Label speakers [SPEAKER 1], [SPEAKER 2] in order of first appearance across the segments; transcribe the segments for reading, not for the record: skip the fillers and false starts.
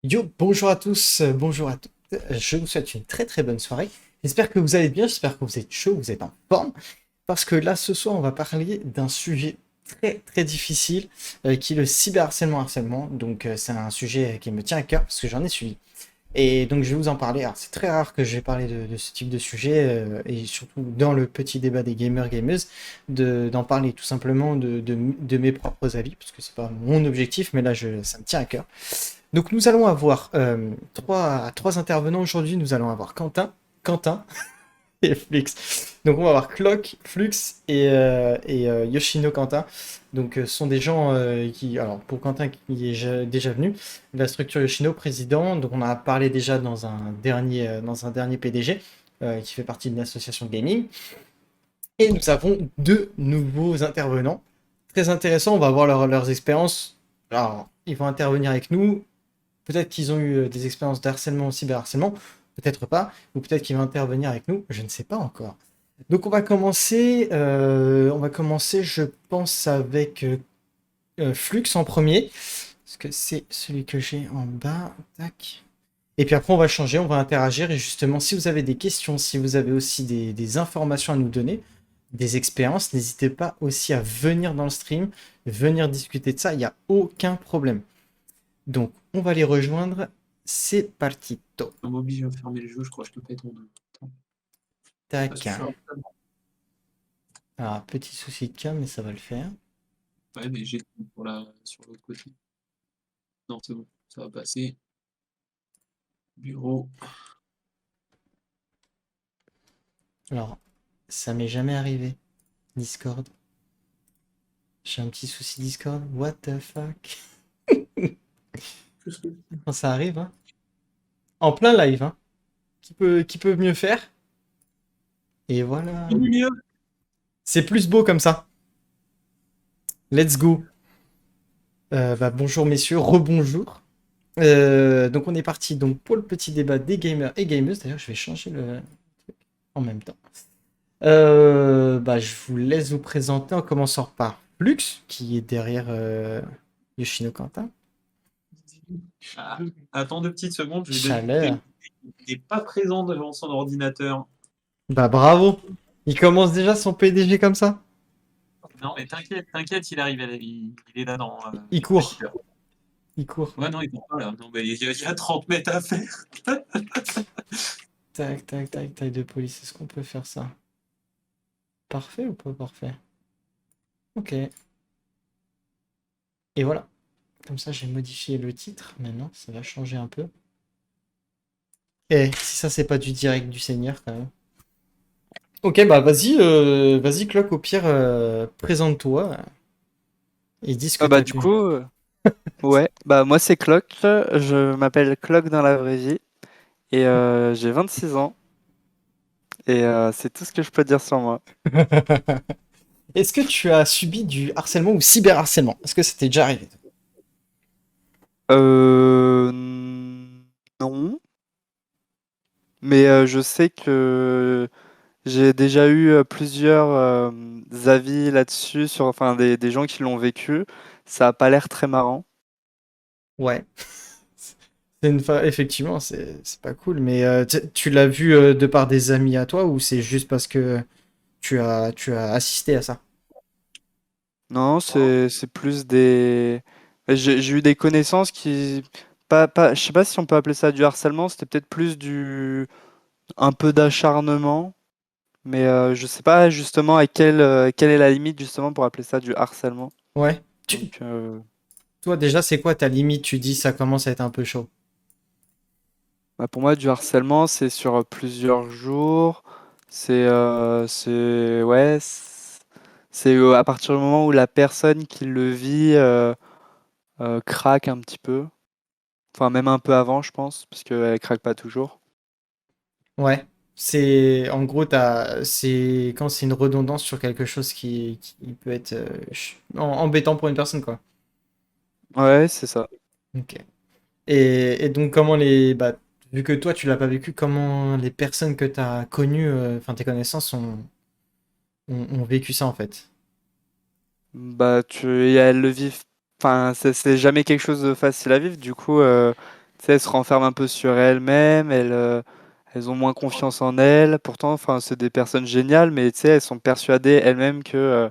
[SPEAKER 1] Yo, bonjour à tous, bonjour à toutes. Je vous souhaite une très très bonne soirée. J'espère que vous allez bien, j'espère que vous êtes chaud, vous êtes en forme. Parce que là, ce soir, on va parler d'un sujet très très difficile qui est le cyberharcèlement. Donc, c'est un sujet qui me tient à cœur parce que j'en ai suivi. Et donc, je vais vous en parler. Alors, c'est très rare que je vais parler de ce type de sujet et surtout dans le petit débat des gamers-gameuses, d'en parler tout simplement de mes propres avis parce que c'est pas mon objectif, mais là, ça me tient à cœur. Donc nous allons avoir trois intervenants aujourd'hui. Nous allons avoir Quentin et Flux. Donc on va avoir Clock, Flux et Yoshino Quentin. Donc ce sont des gens qui, alors pour Quentin qui est déjà venu, la structure Yoshino, président. Donc on a parlé déjà dans un dernier PDG qui fait partie d'une association de gaming. Et nous avons deux nouveaux intervenants. Très intéressants, on va voir leurs expériences. Alors, ils vont intervenir avec nous. Peut-être qu'ils ont eu des expériences d'harcèlement ou cyberharcèlement, peut-être pas, ou peut-être qu'ils vont intervenir avec nous, je ne sais pas encore. Donc on va commencer, je pense, avec Flux en premier, parce que c'est celui que j'ai en bas. Tac. Et puis après, on va changer, on va interagir. Et justement, si vous avez des questions, si vous avez aussi des informations à nous donner, des expériences, n'hésitez pas aussi à venir dans le stream, venir discuter de ça, il n'y a aucun problème. Donc, on va les rejoindre. C'est partito.
[SPEAKER 2] On m'oblige à fermer le jeu, je crois que je te pète en deux. Attends, ça
[SPEAKER 1] Tac.
[SPEAKER 2] suffira.
[SPEAKER 1] Alors, petit souci de cam, mais ça va le faire.
[SPEAKER 2] Ouais, mais j'ai sur l'autre côté. Non, c'est bon, ça va passer. Bureau.
[SPEAKER 1] Alors, ça m'est jamais arrivé. Discord. J'ai un petit souci Discord. What the fuck?
[SPEAKER 2] Qu'est-ce que
[SPEAKER 1] Quand ça arrive, hein. En plein live, hein. Qui peut mieux faire? Et voilà.
[SPEAKER 2] c'est mieux.
[SPEAKER 1] C'est plus beau comme ça. Let's go. Bonjour messieurs, rebonjour. Donc on est parti donc pour le petit débat des gamers et gameuses. D'ailleurs, je vais changer le truc en même temps. Je vous laisse vous présenter en commençant par Lux, qui est derrière Yoshino Quentin.
[SPEAKER 2] Ah, attends 2 petites secondes, je vais donner une
[SPEAKER 1] Chaleur.
[SPEAKER 2] clé. Il n'est pas présent devant son ordinateur.
[SPEAKER 1] Bah bravo. Il commence déjà son PDG comme ça.
[SPEAKER 2] Non, mais t'inquiète, t'inquiète, il arrive, il est là dans
[SPEAKER 1] Il
[SPEAKER 2] une
[SPEAKER 1] court.
[SPEAKER 2] petite heure.
[SPEAKER 1] Il court.
[SPEAKER 2] Ouais, non, il court pas là. Non, mais il y a 30 mètres à faire.
[SPEAKER 1] Tac, tac, tac, taille de police. Est-ce qu'on peut faire ça? Parfait ou pas parfait? Ok. Et voilà. Comme ça, j'ai modifié le titre. Maintenant, ça va changer un peu. Si ça, c'est pas du direct du Seigneur, quand même. Ok, bah vas-y, Clock, au pire, présente-toi et dis ce que t'as
[SPEAKER 3] Du
[SPEAKER 1] pu.
[SPEAKER 3] coup, ouais, bah moi c'est Clock, je m'appelle Clock dans la vraie vie et j'ai 26 ans et c'est tout ce que je peux dire sur moi.
[SPEAKER 1] Est-ce que tu as subi du harcèlement ou cyberharcèlement? Est-ce que ça t'est déjà arrivé?
[SPEAKER 3] Non, mais je sais que j'ai déjà eu plusieurs avis là-dessus, sur, enfin des gens qui l'ont vécu. Ça a pas l'air très marrant.
[SPEAKER 1] Ouais. Effectivement, c'est pas cool, mais tu l'as vu de par des amis à toi ou c'est juste parce que tu as assisté à ça?
[SPEAKER 3] Non, c'est plus des. J'ai eu des connaissances qui. Je sais pas si on peut appeler ça du harcèlement, c'était peut-être plus du. Un peu d'acharnement, mais je sais pas justement quelle est la limite justement pour appeler ça du harcèlement.
[SPEAKER 1] Ouais.
[SPEAKER 3] Donc,
[SPEAKER 1] Toi, déjà, c'est quoi ta limite? Tu dis ça commence à être un peu chaud.
[SPEAKER 3] pour moi, du harcèlement, c'est sur plusieurs jours. Ouais, c'est à partir du moment où la personne qui le vit craque un petit peu. Enfin, même un peu avant, je pense, parce qu'elle craque pas toujours.
[SPEAKER 1] Ouais. En gros, c'est quand c'est une redondance sur quelque chose qui peut être embêtant pour une personne, quoi.
[SPEAKER 3] Ouais, c'est ça.
[SPEAKER 1] Ok. Et donc, vu que toi, tu l'as pas vécu, comment les personnes que tu as connues, enfin tes connaissances, ont vécu ça en fait?
[SPEAKER 3] Et elles le vivent. Enfin, c'est jamais quelque chose de facile à vivre. Du coup, tu sais, elles se renferment un peu sur elles-mêmes, elles ont moins confiance en elles. Pourtant, enfin, c'est des personnes géniales, mais tu sais, elles sont persuadées elles-mêmes que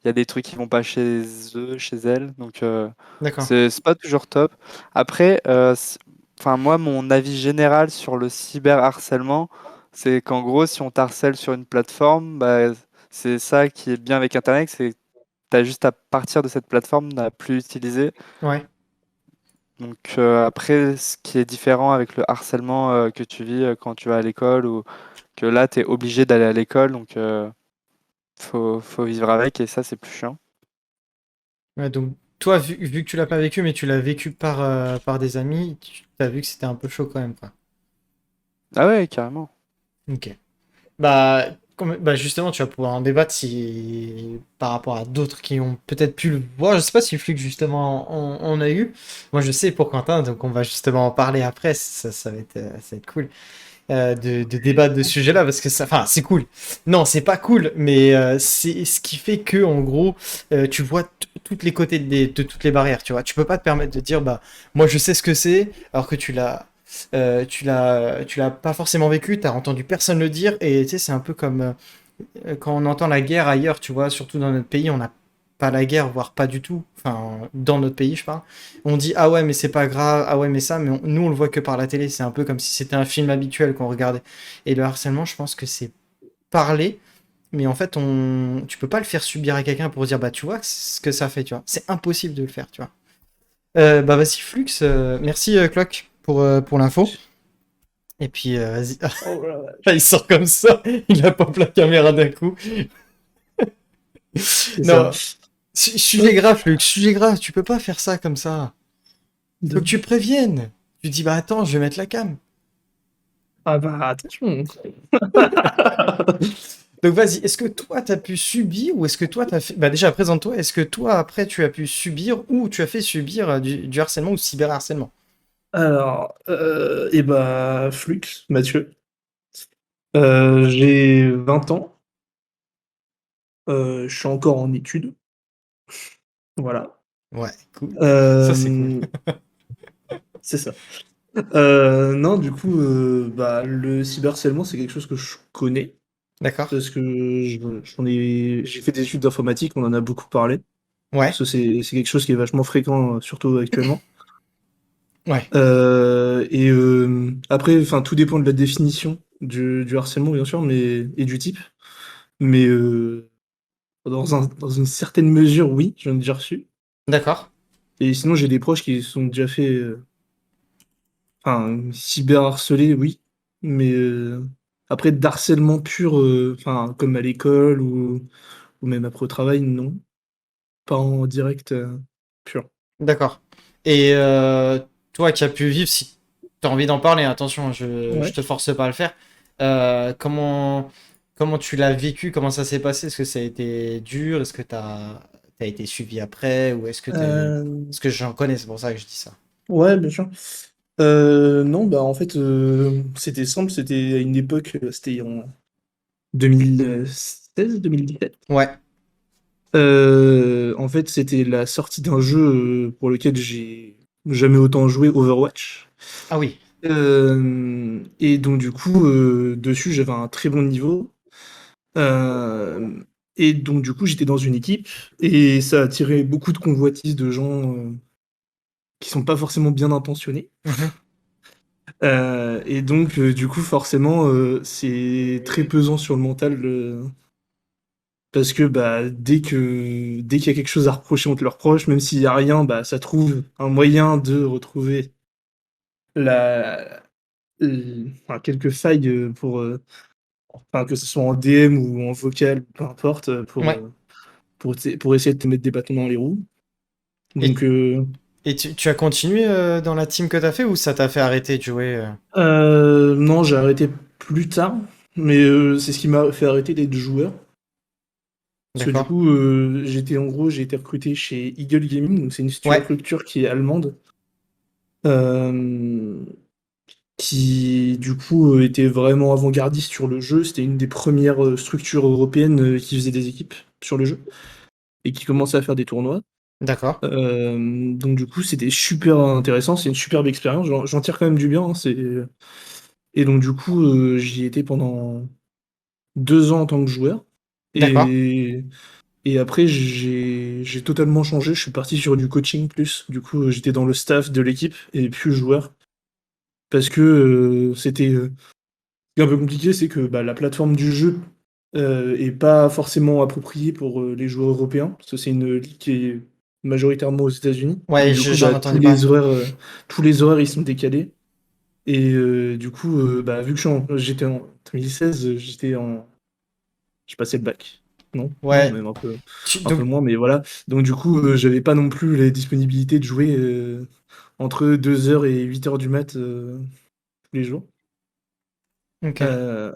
[SPEAKER 3] il y a des trucs qui vont pas chez eux, chez elles. Donc,
[SPEAKER 1] D'accord.
[SPEAKER 3] c'est pas toujours top. Après, enfin, moi, mon avis général sur le cyberharcèlement, c'est qu'en gros, si on t'harcèle sur une plateforme, bah, c'est ça qui est bien avec Internet, c'est que tu as juste à partir de cette plateforme, à plus l'utiliser.
[SPEAKER 1] Ouais.
[SPEAKER 3] Donc après, ce qui est différent avec le harcèlement que tu vis quand tu vas à l'école ou que là, tu es obligé d'aller à l'école, donc faut vivre avec et ça, c'est plus chiant.
[SPEAKER 1] Ouais, donc, toi, vu que tu l'as pas vécu, mais tu l'as vécu par des amis, tu as vu que c'était un peu chaud quand même, quoi.
[SPEAKER 3] Ah ouais, carrément.
[SPEAKER 1] Ok. Bah justement, tu vas pouvoir en débattre si par rapport à d'autres qui ont peut-être pu le voir. Je sais pas si Flux justement on a eu. Moi, je sais pour Quentin, donc on va justement en parler après. Ça va être cool de débattre de ce sujet-là parce que ça, enfin, c'est cool. Non, c'est pas cool, mais c'est ce qui fait que en gros, tu vois toutes les côtés de toutes les barrières. Tu vois, tu peux pas te permettre de dire bah moi je sais ce que c'est alors que tu l'as pas forcément vécu, t'as entendu personne le dire, et tu sais, c'est un peu comme quand on entend la guerre ailleurs, tu vois, surtout dans notre pays, on n'a pas la guerre, voire pas du tout, enfin, dans notre pays, je parle. On dit, ah ouais, mais c'est pas grave, ah ouais, mais ça, mais nous, on le voit que par la télé, c'est un peu comme si c'était un film habituel qu'on regardait. Et le harcèlement, je pense que c'est parler, mais en fait, tu peux pas le faire subir à quelqu'un pour dire, bah, tu vois ce que ça fait, tu vois. C'est impossible de le faire, tu vois. Bah, vas-y, Flux, merci, Clock, pour l'info. Et puis, vas-y.
[SPEAKER 4] Oh là là,
[SPEAKER 1] Ah, il sort comme ça, il a pop la caméra d'un coup.
[SPEAKER 4] c'est ça.
[SPEAKER 1] Non, sujet grave, Luc, sujet grave, tu peux pas faire ça comme ça. Faut que
[SPEAKER 4] De-
[SPEAKER 1] tu préviennes. Tu dis, bah attends, je vais mettre la cam.
[SPEAKER 4] Ah bah attention.
[SPEAKER 1] Donc vas-y, est-ce que toi t'as pu subir ou est-ce que toi t'as fait. Bah déjà, présente-toi, est-ce que toi après tu as pu subir ou tu as fait subir du harcèlement ou cyberharcèlement?
[SPEAKER 4] Alors, et bah Flux, Mathieu. J'ai 20 ans. Je suis encore en études. Voilà.
[SPEAKER 1] Ouais, cool. Ça c'est cool.
[SPEAKER 4] Euh, c'est ça. Non, du coup, bah, le cyberharcèlement, c'est quelque chose que je connais.
[SPEAKER 1] D'accord.
[SPEAKER 4] Parce que j'ai fait des études d'informatique, on en a beaucoup parlé.
[SPEAKER 1] Ouais,
[SPEAKER 4] Parce que c'est quelque chose qui est vachement fréquent, surtout actuellement.
[SPEAKER 1] ouais.
[SPEAKER 4] Après, enfin, tout dépend de la définition du harcèlement, bien sûr, et du type. Mais dans une certaine mesure, oui, j'en ai déjà reçu.
[SPEAKER 1] D'accord.
[SPEAKER 4] Et sinon, j'ai des proches qui se sont déjà fait, enfin, cyberharceler, oui. Mais après, d'harcèlement pur, enfin, comme à l'école ou même après au travail, non. Pas en direct pur.
[SPEAKER 1] D'accord. Et toi qui as pu vivre, si tu as envie d'en parler, attention, je
[SPEAKER 4] Ouais.
[SPEAKER 1] te force pas à le faire. Comment tu l'as vécu? Comment ça s'est passé? Est-ce que ça a été dur? Est-ce que t'as été suivi après? Ou est-ce que t'as eu.
[SPEAKER 4] Euh,
[SPEAKER 1] Parce que j'en connais, c'est pour ça que je dis ça.
[SPEAKER 4] ouais, bien sûr. Non, bah en fait, c'était simple, c'était à une époque, c'était en 2016-2017.
[SPEAKER 1] Ouais.
[SPEAKER 4] En fait, c'était la sortie d'un jeu pour lequel j'ai jamais autant joué, Overwatch.
[SPEAKER 1] Ah oui.
[SPEAKER 4] Et donc du coup, dessus, j'avais un très bon niveau. Euh, et donc du coup, j'étais dans une équipe et ça a attiré beaucoup de convoitises de gens qui sont pas forcément bien intentionnés.
[SPEAKER 1] Mhm.
[SPEAKER 4] Et donc, du coup, forcément, c'est très pesant sur le mental, parce que bah, dès qu'il y a quelque chose à reprocher entre leurs proches, même s'il y a rien, bah, ça trouve un moyen de retrouver la, enfin, quelques failles enfin, que ce soit en DM ou en vocal, peu importe,
[SPEAKER 1] Ouais.
[SPEAKER 4] pour essayer de te mettre des bâtons dans les roues.
[SPEAKER 1] Et,
[SPEAKER 4] Donc,
[SPEAKER 1] et tu as continué dans la team que t'as fait ou ça t'a fait arrêter de jouer
[SPEAKER 4] non, j'ai arrêté plus tard, mais c'est ce qui m'a fait arrêter d'être joueur. Parce que du
[SPEAKER 1] D'accord.
[SPEAKER 4] coup, j'ai été recruté chez Eagle Gaming, donc c'est une
[SPEAKER 1] Ouais.
[SPEAKER 4] structure qui est allemande, euh, qui du coup était vraiment avant-gardiste sur le jeu. C'était une des premières structures européennes qui faisait des équipes sur le jeu et qui commençait à faire des tournois.
[SPEAKER 1] D'accord.
[SPEAKER 4] Donc du coup, c'était super intéressant, c'est une superbe expérience, j'en tire quand même du bien, hein, et donc du coup, j'y étais pendant 2 ans en tant que joueur,
[SPEAKER 1] D'accord.
[SPEAKER 4] et après j'ai totalement changé, je suis parti sur du coaching plus. Du coup, j'étais dans le staff de l'équipe et plus joueur parce que, ce qui est un peu compliqué, c'est que, bah, la plateforme du jeu, est pas forcément appropriée pour, les joueurs européens, parce que c'est une ligue qui est majoritairement aux États-Unis. Donc
[SPEAKER 1] Ouais,
[SPEAKER 4] du coup,
[SPEAKER 1] j'en
[SPEAKER 4] bah,
[SPEAKER 1] ai entendu parler.
[SPEAKER 4] tous les horaires, ils sont décalés, et du coup, bah, vu que j'étais en 2016, je passais le bac. Non? Non,
[SPEAKER 1] Ouais.
[SPEAKER 4] même un peu
[SPEAKER 1] Donc,
[SPEAKER 4] moins, mais voilà. Donc du coup, j'avais pas non plus les disponibilités de jouer, entre 2 heures et 8 heures du mat, tous les jours.
[SPEAKER 1] ok.
[SPEAKER 4] Heu,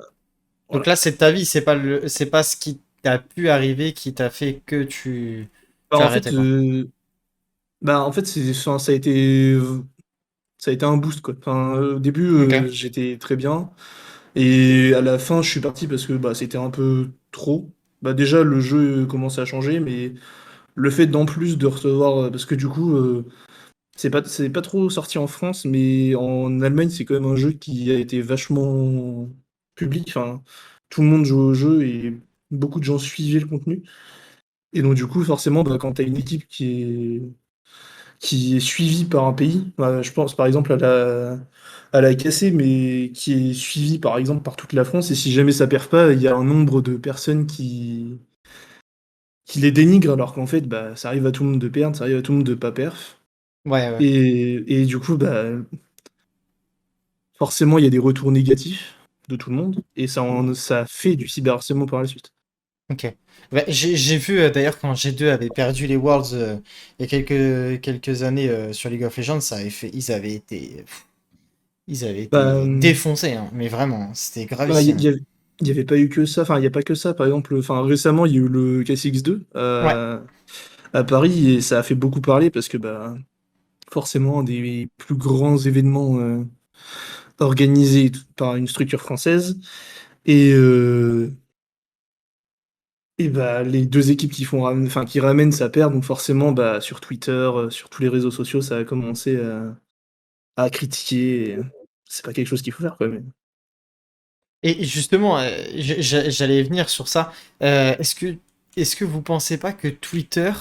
[SPEAKER 1] Donc
[SPEAKER 4] voilà.
[SPEAKER 1] là, c'est ta vie, c'est pas ce qui t'a pu arriver qui t'a fait que
[SPEAKER 4] Bah,
[SPEAKER 1] tu as
[SPEAKER 4] en
[SPEAKER 1] arrêté,
[SPEAKER 4] fait,
[SPEAKER 1] quoi.
[SPEAKER 4] enfin, ça a été un boost, quoi. Enfin, au début,
[SPEAKER 1] Ok.
[SPEAKER 4] j'étais très bien, et à la fin, je suis parti parce que, bah, c'était un peu trop. Bah, déjà, le jeu commençait à changer, mais le fait d'en plus de recevoir, parce que du coup, c'est pas trop sorti en France, mais en Allemagne, c'est quand même un jeu qui a été vachement public. Enfin, tout le monde joue au jeu et beaucoup de gens suivaient le contenu. Et donc, du coup, forcément, bah, quand tu as une équipe qui est suivie par un pays, bah, je pense par exemple à la KC, mais qui est suivie par exemple par toute la France, et si jamais ça perd pas, il y a un nombre de personnes qui les dénigrent, alors qu'en fait, bah, ça arrive à tout le monde de perdre, ça arrive à tout le monde de pas perf.
[SPEAKER 1] Ouais, ouais.
[SPEAKER 4] Et du coup, bah, forcément, il y a des retours négatifs de tout le monde, et ça fait du cyberharcèlement par la suite.
[SPEAKER 1] Ok. Bah, j'ai vu d'ailleurs quand G2 avait perdu les Worlds il y a quelques années sur League of Legends, ils avaient
[SPEAKER 4] Bah,
[SPEAKER 1] été défoncés, hein, mais vraiment, hein, c'était
[SPEAKER 4] bah,
[SPEAKER 1] gravissime.
[SPEAKER 4] y avait pas eu que ça, enfin, il y a pas que ça. Par exemple, enfin, récemment, il y a eu le KCX2
[SPEAKER 1] Ouais,
[SPEAKER 4] à Paris, et ça a fait beaucoup parler parce que, bah, forcément, un des plus grands événements organisés par une structure française. Et, bah, les deux équipes qui ramènent, ça perd. Donc forcément, bah, sur Twitter, sur tous les réseaux sociaux, ça a commencé à critiquer. C'est pas quelque chose qu'il faut faire, quoi.
[SPEAKER 1] et justement, j'allais venir sur ça. Est-ce que vous pensez pas que Twitter,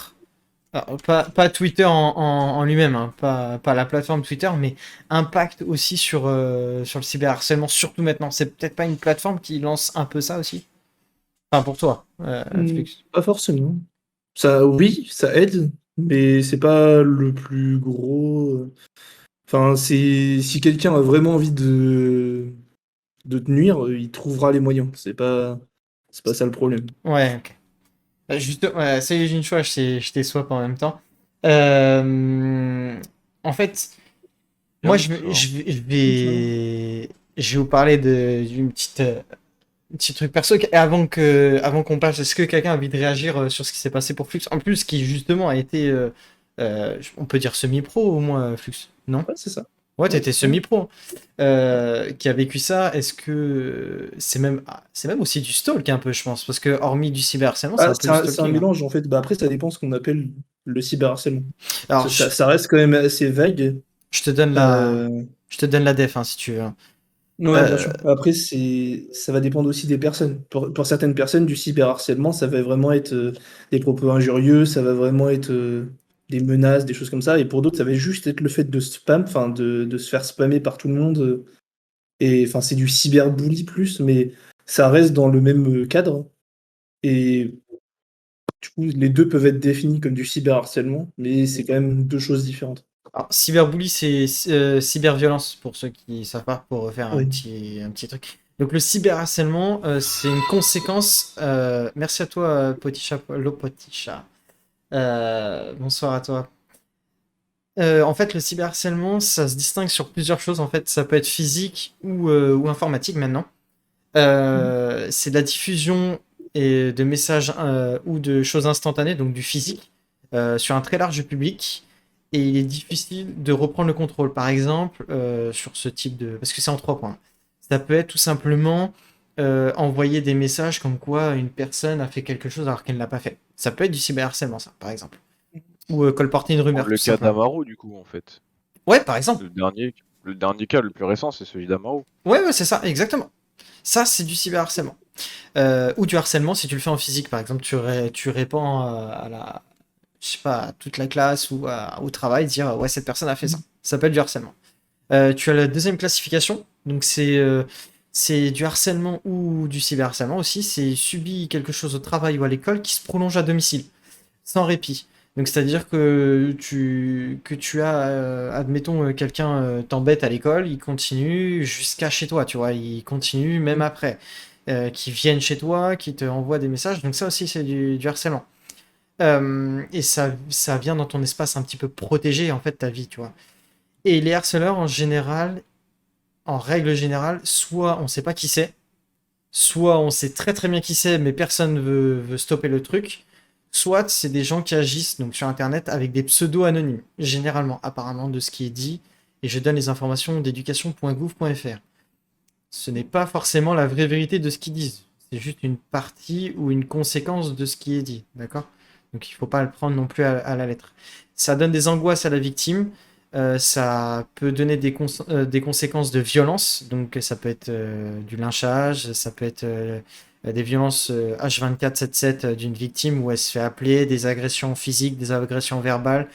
[SPEAKER 1] alors, pas Twitter en lui-même, hein, pas la plateforme Twitter, mais impacte aussi sur le cyberharcèlement, surtout maintenant. C'est peut-être pas une plateforme qui lance un peu ça aussi? Enfin, pour toi, Flux.
[SPEAKER 4] Pas forcément. Ça, oui, ça aide, mais c'est pas le plus gros. Enfin, si quelqu'un a vraiment envie de te nuire, il trouvera les moyens. C'est pas ça le problème.
[SPEAKER 1] Ouais, ok. Juste, ouais, ça y est, j'ai une choix, je t'ai swap en même temps. Euh, En fait, moi,
[SPEAKER 2] Bien, fort.
[SPEAKER 1] je vais vous parler d'une un petit truc perso. Et avant qu'on passe, est-ce que quelqu'un a envie de réagir sur ce qui s'est passé pour Flux? En plus, qui justement a été, on peut dire semi-pro au moins, Flux, non?
[SPEAKER 4] Ouais, c'est ça.
[SPEAKER 1] Ouais,
[SPEAKER 4] Ouais,
[SPEAKER 1] t'étais
[SPEAKER 4] c'est ça.
[SPEAKER 1] semi-pro. Qui a vécu ça. Est-ce que c'est même aussi du stalk un peu, je pense, parce que hormis du cyberharcèlement, c'est
[SPEAKER 4] Ah,
[SPEAKER 1] un peu du
[SPEAKER 4] c'est un
[SPEAKER 1] stalking, hein.
[SPEAKER 4] mélange en fait. Bah, après, ça dépend ce qu'on appelle le cyberharcèlement.
[SPEAKER 1] Alors,
[SPEAKER 4] Ça reste quand même assez vague.
[SPEAKER 1] je te donne
[SPEAKER 4] Euh,
[SPEAKER 1] je te donne la def, hein, si tu veux, hein.
[SPEAKER 4] Ouais, bien
[SPEAKER 1] Euh,
[SPEAKER 4] sûr. Après, ça va dépendre aussi des personnes. Pour certaines personnes, du cyberharcèlement, ça va vraiment être des propos injurieux, ça va vraiment être des menaces, des choses comme ça. Et pour d'autres, ça va juste être le fait de spam, enfin, de se faire spammer par tout le monde. Et enfin, c'est du cyberbully plus, mais ça reste dans le même cadre. Et du coup, les deux peuvent être définis comme du cyberharcèlement, mais c'est quand même deux choses différentes.
[SPEAKER 1] alors, cyberbully, c'est cyberviolence, pour ceux qui savent pas, pour refaire
[SPEAKER 4] Oui.
[SPEAKER 1] un petit truc. Donc, le cyberharcèlement, c'est une conséquence. Merci à toi, Poticha, Lopoticha. Bonsoir à toi. En fait, le cyberharcèlement, ça se distingue sur plusieurs choses. En fait, ça peut être physique ou informatique maintenant. C'est de la diffusion de messages ou de choses instantanées, donc du physique, sur un très large public. Et il est difficile de reprendre le contrôle. Par exemple, sur ce type de... Parce que c'est en trois points. Ça peut être tout simplement envoyer des messages comme quoi une personne a fait quelque chose alors qu'elle ne l'a pas fait. Ça peut être du cyberharcèlement, ça, par exemple. ou colporter une rumeur,
[SPEAKER 5] Le
[SPEAKER 1] tout
[SPEAKER 5] cas
[SPEAKER 1] simplement.
[SPEAKER 5] d'Amaru, du coup, en fait.
[SPEAKER 1] Ouais, par exemple.
[SPEAKER 5] Le dernier cas le plus récent, c'est celui d'Amaru.
[SPEAKER 1] Ouais, c'est ça, exactement. Ça, c'est du cyberharcèlement. Ou du harcèlement si tu le fais en physique, par exemple, tu répands à la, je sais pas, à toute la classe ou au travail, dire ouais, cette personne a fait ça. Ça s'appelle du harcèlement. Tu as la deuxième classification, donc c'est du harcèlement ou du cyberharcèlement aussi. C'est subi quelque chose au travail ou à l'école qui se prolonge à domicile, sans répit. Donc c'est-à-dire que tu as, admettons, quelqu'un t'embête à l'école, il continue jusqu'à chez toi, tu vois, il continue même après. Qui viennent chez toi, qui te envoient des messages. Donc ça aussi, c'est du harcèlement. Et ça vient dans ton espace un petit peu protégé, en fait, ta vie, tu vois. Et les harceleurs, en général, en règle générale, soit on sait pas qui c'est, soit on sait très très bien qui c'est, mais personne veut stopper le truc, soit c'est des gens qui agissent donc sur Internet avec des pseudos anonymes, généralement, apparemment, de ce qui est dit. Et je donne les informations d'éducation.gouv.fr. Ce n'est pas forcément la vraie vérité de ce qu'ils disent. C'est juste une partie ou une conséquence de ce qui est dit, d'accord? Donc il ne faut pas le prendre non plus à la lettre. Ça donne des angoisses à la victime, ça peut donner des conséquences de violence, donc ça peut être du lynchage, ça peut être des violences H24 7/7 d'une victime où elle se fait appeler, des agressions physiques, des agressions verbales,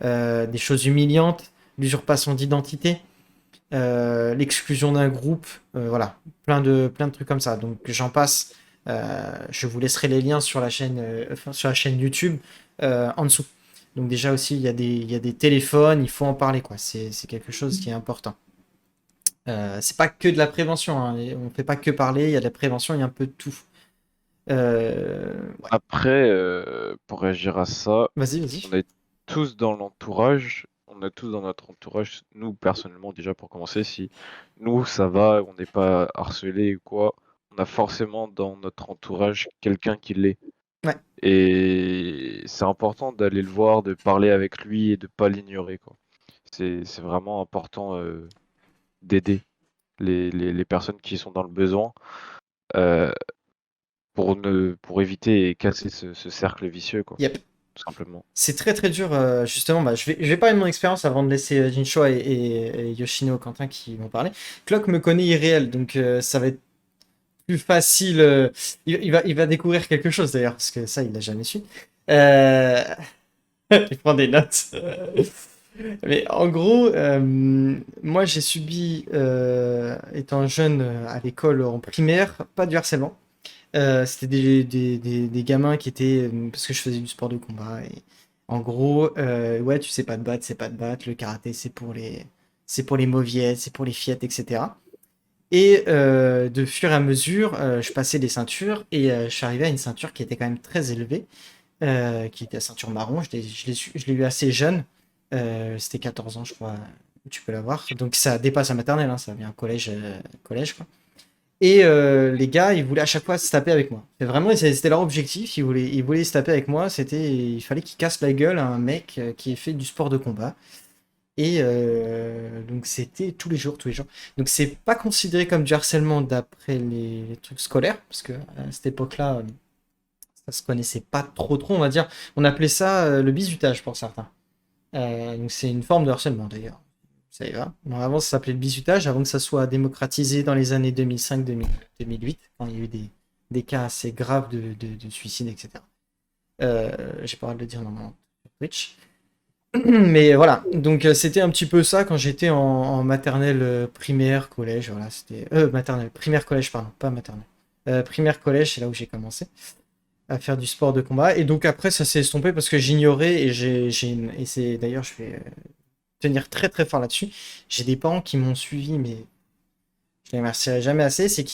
[SPEAKER 1] des choses humiliantes, l'usurpation d'identité, l'exclusion d'un groupe, voilà, plein de trucs comme ça. Donc j'en passe. Je vous laisserai les liens sur la chaîne, sur la chaîne YouTube en dessous. Donc déjà aussi, il y a des téléphones, il faut en parler, quoi. C'est quelque chose qui est important. C'est pas que de la prévention, hein. On fait pas que parler, il y a de la prévention, il y a un peu de tout. Ouais.
[SPEAKER 5] Après, pour réagir à ça,
[SPEAKER 1] Vas-y.
[SPEAKER 5] on est tous dans l'entourage, on a tous dans notre entourage, nous personnellement déjà pour commencer, si nous ça va, on n'est pas harcelé ou quoi, on a forcément dans notre entourage quelqu'un qui l'est.
[SPEAKER 1] Ouais.
[SPEAKER 5] Et c'est important d'aller le voir, de parler avec lui et de pas l'ignorer, quoi. C'est vraiment important d'aider les personnes qui sont dans le besoin euh, pour éviter et casser ce cercle vicieux, quoi,
[SPEAKER 1] Yep.
[SPEAKER 5] tout simplement.
[SPEAKER 1] C'est très très dur, justement. Bah, je vais parler de mon expérience avant de laisser Jinsho et Yoshino Quentin qui vont parler. Clock me connaît irréel, donc ça va être plus facile. Il va découvrir quelque chose d'ailleurs, parce que ça, il l'a jamais su. Euh... il prend des notes. Mais en gros, moi j'ai subi, étant jeune à l'école en primaire, pas du harcèlement. C'était des gamins qui étaient. Parce que je faisais du sport de combat. Et en gros, ouais, tu sais pas te battre, c'est pas te battre. Le karaté, c'est pour les mauviettes, c'est pour les fillettes, etc. Et de fur et à mesure, je passais des ceintures et je suis arrivé à une ceinture qui était quand même très élevée, qui était la ceinture marron. Je l'ai eu assez jeune. C'était 14 ans, je crois. Tu peux l'avoir. Donc ça dépasse la maternelle, hein, ça vient collège, quoi. Et les gars, ils voulaient à chaque fois se taper avec moi. Et vraiment, c'était leur objectif. Ils voulaient se taper avec moi. Il fallait qu'ils cassent la gueule à un mec qui ait fait du sport de combat. Et donc c'était tous les jours, tous les jours. Donc c'est pas considéré comme du harcèlement d'après les trucs scolaires, parce que à cette époque-là, ça se connaissait pas trop, on va dire. On appelait ça le bizutage pour certains. Donc c'est une forme de harcèlement d'ailleurs. Ça y va. Bon, avant ça s'appelait le bizutage, avant que ça soit démocratisé dans les années 2005-2008, quand il y a eu des cas assez graves de suicide, etc. J'ai pas le droit de le dire normalement sur Twitch. Mais voilà, donc c'était un petit peu ça quand j'étais en maternelle, primaire, collège, voilà, c'était maternelle, primaire, collège, pardon, pas maternelle. Primaire, collège, c'est là où j'ai commencé à faire du sport de combat. Et donc après, ça s'est estompé parce que j'ignorais et c'est d'ailleurs, je vais tenir très très fort là-dessus. J'ai des parents qui m'ont suivi, mais je les remercierai jamais assez. C'est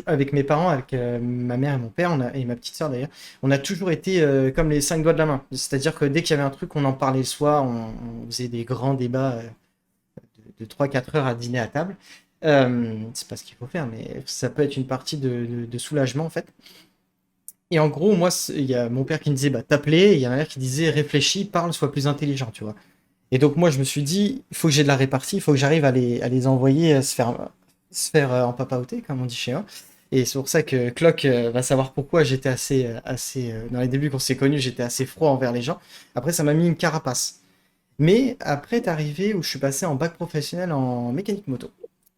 [SPEAKER 1] avec mes parents, avec ma mère et mon père, et ma petite soeur d'ailleurs, on a toujours été comme les 5 doigts de la main. C'est-à-dire que dès qu'il y avait un truc, on en parlait le soir, on faisait des grands débats de 3-4 heures à dîner à table. C'est pas ce qu'il faut faire, mais ça peut être une partie de soulagement en fait. Et en gros, moi, il y a mon père qui me disait bah, t'appelais, et il y a ma mère qui disait réfléchis, parle, sois plus intelligent, tu vois. Et donc moi, je me suis dit, il faut que j'ai de la répartie, il faut que j'arrive à les envoyer se faire empapaoter, comme on dit chez moi. Et c'est pour ça que Clock va savoir pourquoi j'étais dans les débuts quand c'est connu, j'étais assez froid envers les gens. Après, ça m'a mis une carapace. Mais après, est arrivé où je suis passé en bac professionnel en mécanique moto.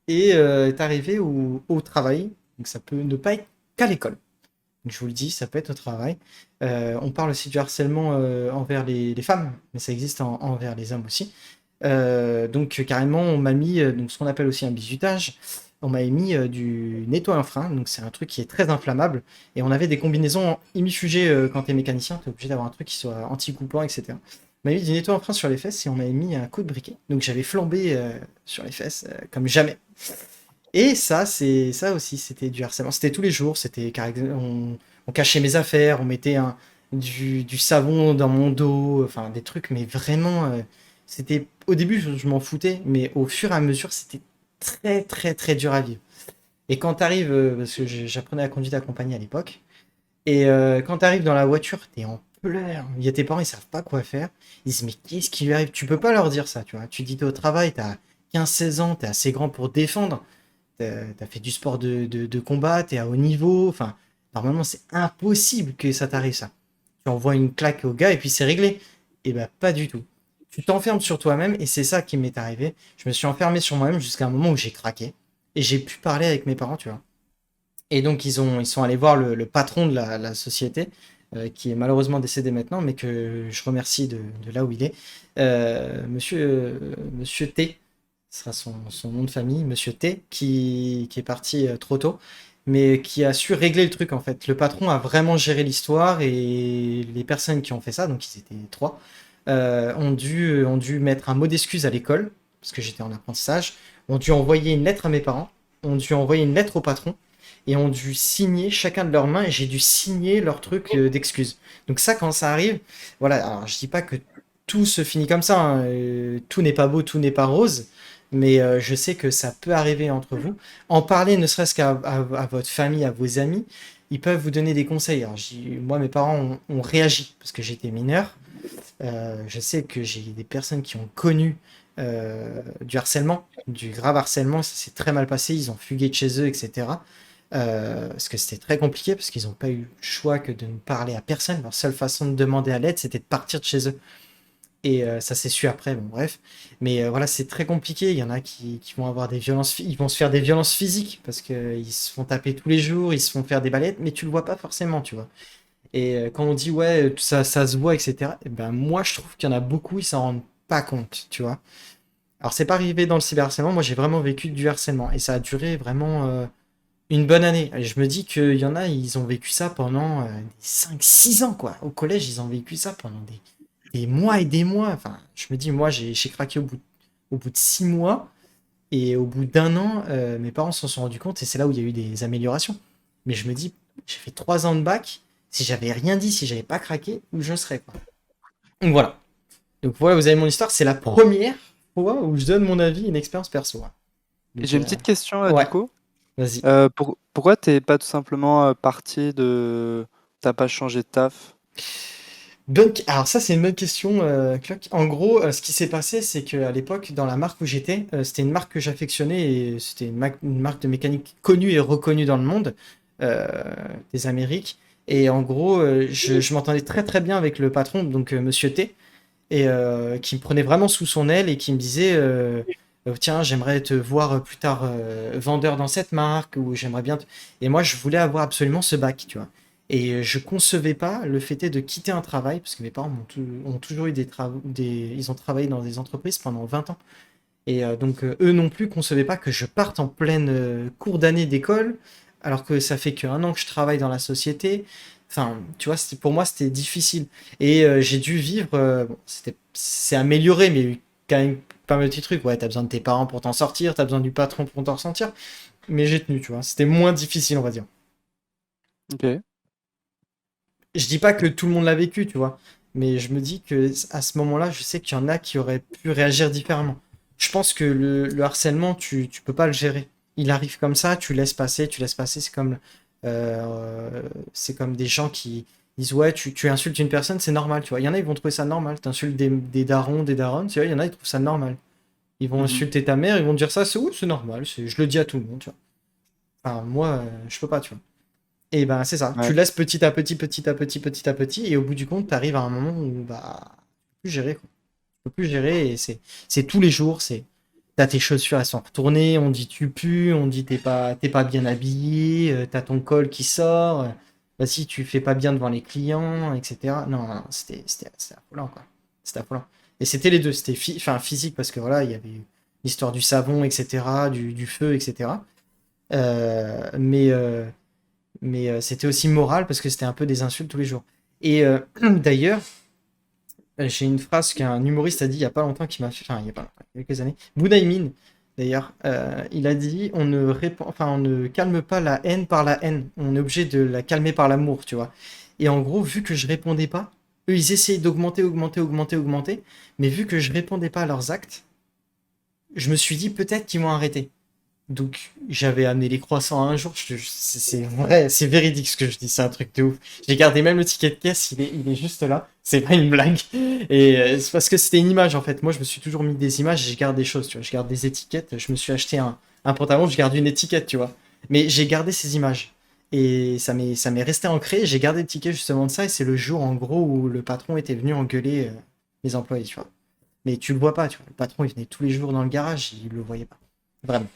[SPEAKER 1] Et est arrivé au travail, donc ça peut ne pas être qu'à l'école. Donc je vous le dis, ça peut être au travail. On parle aussi du harcèlement envers les femmes, mais ça existe envers les hommes aussi. Donc carrément, on m'a mis donc, ce qu'on appelle aussi un bizutage. On m'a mis du nettoyant frein, donc c'est un truc qui est très inflammable. Et on avait des combinaisons imifugées quand t'es mécanicien, t'es obligé d'avoir un truc qui soit anti-coupant, etc. On m'a mis du nettoyant frein sur les fesses et on m'avait mis un coup de briquet. Donc j'avais flambé sur les fesses comme jamais. Et ça aussi, c'était du harcèlement. C'était tous les jours. On cachait mes affaires, on mettait du savon dans mon dos, enfin des trucs, mais vraiment, c'était. Au début, je m'en foutais, mais au fur et à mesure, c'était très, très, très dur à vivre. Et quand t'arrives, parce que j'apprenais la conduite accompagnée à l'époque, et quand t'arrives dans la voiture, t'es en pleurs. Il y a tes parents, ils savent pas quoi faire. Ils disent, mais qu'est-ce qui lui arrive? Tu peux pas leur dire ça, tu vois. Tu dis, t'es au travail, t'as 15-16 ans, t'es assez grand pour défendre. T'as fait du sport de combat, t'es à haut niveau. Enfin, normalement, c'est impossible que ça t'arrive ça. Tu envoies une claque au gars et puis c'est réglé. Et bah, pas du tout. Tu t'enfermes sur toi-même et c'est ça qui m'est arrivé. Je me suis enfermé sur moi-même jusqu'à un moment où j'ai craqué. Et j'ai pu parler avec mes parents, tu vois. Et donc, ils sont allés voir le patron de la société, qui est malheureusement décédé maintenant, mais que je remercie de là où il est. Monsieur T, ce sera son nom de famille, Monsieur T, qui est parti trop tôt, mais qui a su régler le truc en fait. Le patron a vraiment géré l'histoire et les personnes qui ont fait ça, donc ils étaient trois, ont dû mettre un mot d'excuse à l'école, parce que j'étais en apprentissage, ont dû envoyer une lettre à mes parents, ont dû envoyer une lettre au patron, et ont dû signer chacun de leurs mains, et j'ai dû signer leur truc d'excuse. Donc ça, quand ça arrive, voilà, alors je dis pas que tout se finit comme ça, hein, tout n'est pas beau, tout n'est pas rose, mais je sais que ça peut arriver entre vous. En parler, ne serait-ce à votre famille, à vos amis, ils peuvent vous donner des conseils. Alors, moi, mes parents ont réagi parce que j'étais mineur. Je sais que j'ai des personnes qui ont connu du harcèlement, du grave harcèlement, ça s'est très mal passé, ils ont fugué de chez eux, etc. Parce que c'était très compliqué, parce qu'ils n'ont pas eu le choix que de ne parler à personne. Leur seule façon de demander à l'aide, c'était de partir de chez eux. Et ça s'est su après, bon bref. Mais voilà, c'est très compliqué. Il y en a qui vont avoir des violences, ils vont se faire des violences physiques parce qu'ils se font taper tous les jours, ils se font faire des balettes, mais tu le vois pas forcément, tu vois. Et quand on dit ouais, ça se voit, etc., eh ben moi je trouve qu'il y en a beaucoup, ils s'en rendent pas compte, tu vois. Alors c'est pas arrivé dans le cyberharcèlement, moi j'ai vraiment vécu du harcèlement et ça a duré vraiment une bonne année. Et je me dis qu'il y en a, ils ont vécu ça pendant 5-6 ans, quoi. Au collège, ils ont vécu ça pendant des mois et des mois. Enfin, je me dis, moi, j'ai craqué au bout de 6 mois. Et au bout d'un an, mes parents s'en sont rendus compte. Et c'est là où il y a eu des améliorations. Mais je me dis, j'ai fait 3 ans de bac. Si j'avais rien dit, si j'avais pas craqué, où je serais, quoi. Donc voilà. Donc voilà, vous avez mon histoire. C'est la première fois où je donne mon avis, une expérience perso, hein.
[SPEAKER 3] Et
[SPEAKER 1] Donc,
[SPEAKER 3] j'ai une petite question
[SPEAKER 1] ouais,
[SPEAKER 3] du coup.
[SPEAKER 1] vas-y.
[SPEAKER 3] Pourquoi t'es pas tout simplement parti de... T'as pas changé de taf?
[SPEAKER 1] Donc, alors ça, c'est une bonne question, Clock. En gros, ce qui s'est passé, c'est qu'à l'époque, dans la marque où j'étais, c'était une marque que j'affectionnais et c'était une marque de mécanique connue et reconnue dans le monde, euh, des Amériques. Et en gros, je m'entendais très très bien avec le patron, donc Monsieur T, et qui me prenait vraiment sous son aile et qui me disait, tiens, j'aimerais te voir plus tard vendeur dans cette marque ou j'aimerais bien. Et moi, je voulais avoir absolument ce bac, tu vois. Et je concevais pas le fait est de quitter un travail, parce que mes parents ont toujours eu des travaux, ils ont travaillé dans des entreprises pendant 20 ans. Et donc, eux non plus concevaient pas que je parte en pleine cours d'année d'école, alors que ça fait qu'un an que je travaille dans la société. Enfin, tu vois, pour moi, c'était difficile. Et j'ai dû vivre. Bon, c'est amélioré, mais il y a eu quand même pas mal de petits trucs. Ouais, t'as besoin de tes parents pour t'en sortir, t'as besoin du patron pour t'en sortir. Mais j'ai tenu, tu vois. C'était moins difficile, on va dire.
[SPEAKER 3] Ok.
[SPEAKER 1] Je dis pas que tout le monde l'a vécu, tu vois. Mais je me dis que à ce moment-là, je sais qu'il y en a qui auraient pu réagir différemment. Je pense que le harcèlement, tu peux pas le gérer. Il arrive comme ça, tu laisses passer, tu laisses passer. C'est comme des gens qui disent ouais, tu insultes une personne, c'est normal, tu vois. Il y en a, ils vont trouver ça normal. Tu insultes des darons, des daronnes, tu vois. Il y en a, ils trouvent ça normal. Ils vont
[SPEAKER 3] Mhm.
[SPEAKER 1] insulter ta mère, ils vont dire ça, c'est normal, je le dis à tout le monde, tu vois. Enfin, moi, je peux pas, tu vois. Et ben, c'est ça. Tu
[SPEAKER 3] Ouais.
[SPEAKER 1] laisses petit à petit, petit à petit, petit à petit, et au bout du compte, tu arrives à un moment où, bah, tu peux plus gérer, quoi. Tu peux plus gérer, et c'est tous les jours, t'as tes chaussures, elles sont retournées, on dit tu pues, on dit t'es pas bien habillé, t'as ton col qui sort, vas-y, tu fais pas bien devant les clients, etc. Non, non, c'était affolant, quoi. C'était affolant. Et c'était les deux, c'était enfin, physique, parce que voilà, il y avait l'histoire du savon, etc., du feu, etc. Mais c'était aussi moral, parce que c'était un peu des insultes tous les jours. Et d'ailleurs, j'ai une phrase qu'un humoriste a dit il y a pas longtemps qui m'a fait. Enfin, il y a pas longtemps, il y a quelques années. Bunaimin, d'ailleurs, il a dit on ne calme pas la haine par la haine. On est obligé de la calmer par l'amour, tu vois. Et en gros, vu que je répondais pas, eux, ils essayaient d'augmenter, augmenter, augmenter, augmenter. Mais vu que je répondais pas à leurs actes, je me suis dit peut-être qu'ils m'ont arrêté. Donc, j'avais amené les croissants un jour. C'est vrai, c'est véridique ce que je dis. C'est un truc de ouf. J'ai gardé même le ticket de caisse. Il est juste là. C'est pas une blague. Et c'est parce que c'était une image en fait. Moi, je me suis toujours mis des images et je garde des choses. Tu vois, je garde des étiquettes. Je me suis acheté un pantalon. Je garde une étiquette. Tu vois. Mais j'ai gardé ces images. Et ça m'est resté ancré. J'ai gardé le ticket justement de ça. Et c'est le jour en gros où le patron était venu engueuler les employés. Tu vois. Mais tu le vois pas. Tu vois. Le patron, il venait tous les jours dans le garage. Il le voyait pas. Vraiment.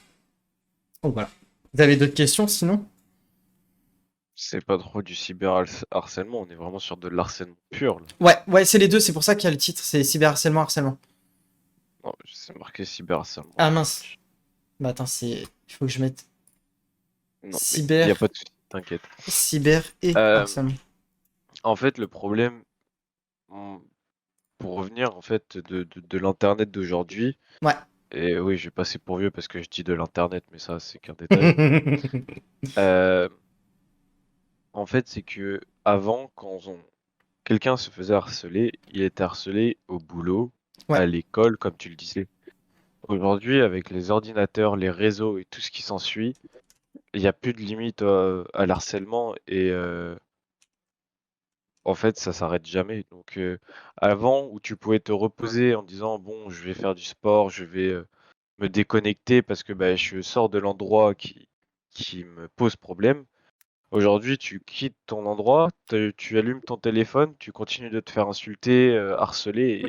[SPEAKER 1] Donc voilà. Vous avez d'autres questions sinon?
[SPEAKER 5] C'est pas trop du cyberharcèlement, on est vraiment sur de l'harcèlement pur là.
[SPEAKER 1] Ouais, ouais, c'est les deux, c'est pour ça qu'il y a le titre, c'est cyberharcèlement, harcèlement.
[SPEAKER 5] Non, c'est marqué cyberharcèlement
[SPEAKER 1] Ah
[SPEAKER 5] sur la
[SPEAKER 1] mince.
[SPEAKER 5] fiche.
[SPEAKER 1] Bah attends, il faut que je mette
[SPEAKER 5] Non, mais il y a
[SPEAKER 1] cyber,
[SPEAKER 5] pas de souci, t'inquiète.
[SPEAKER 1] cyber et
[SPEAKER 5] Euh,
[SPEAKER 1] harcèlement.
[SPEAKER 5] En fait, le problème, on- pour revenir en fait de l'internet d'aujourd'hui,
[SPEAKER 1] Ouais.
[SPEAKER 5] et oui, je vais passer pour vieux parce que je dis de l'internet, mais ça c'est qu'un détail. Euh, En fait, c'est que avant, quelqu'un se faisait harceler, il était harcelé au boulot,
[SPEAKER 1] Ouais,
[SPEAKER 5] à l'école, comme tu le disais. Aujourd'hui, avec les ordinateurs, les réseaux et tout ce qui s'ensuit, il n'y a plus de limite à l'harcèlement et en fait, ça s'arrête jamais. Donc, avant, où tu pouvais te reposer en disant, bon, je vais faire du sport, je vais me déconnecter parce que bah, je sors de l'endroit qui me pose problème. Aujourd'hui, tu quittes ton endroit, tu allumes ton téléphone, tu continues de te faire insulter, harceler,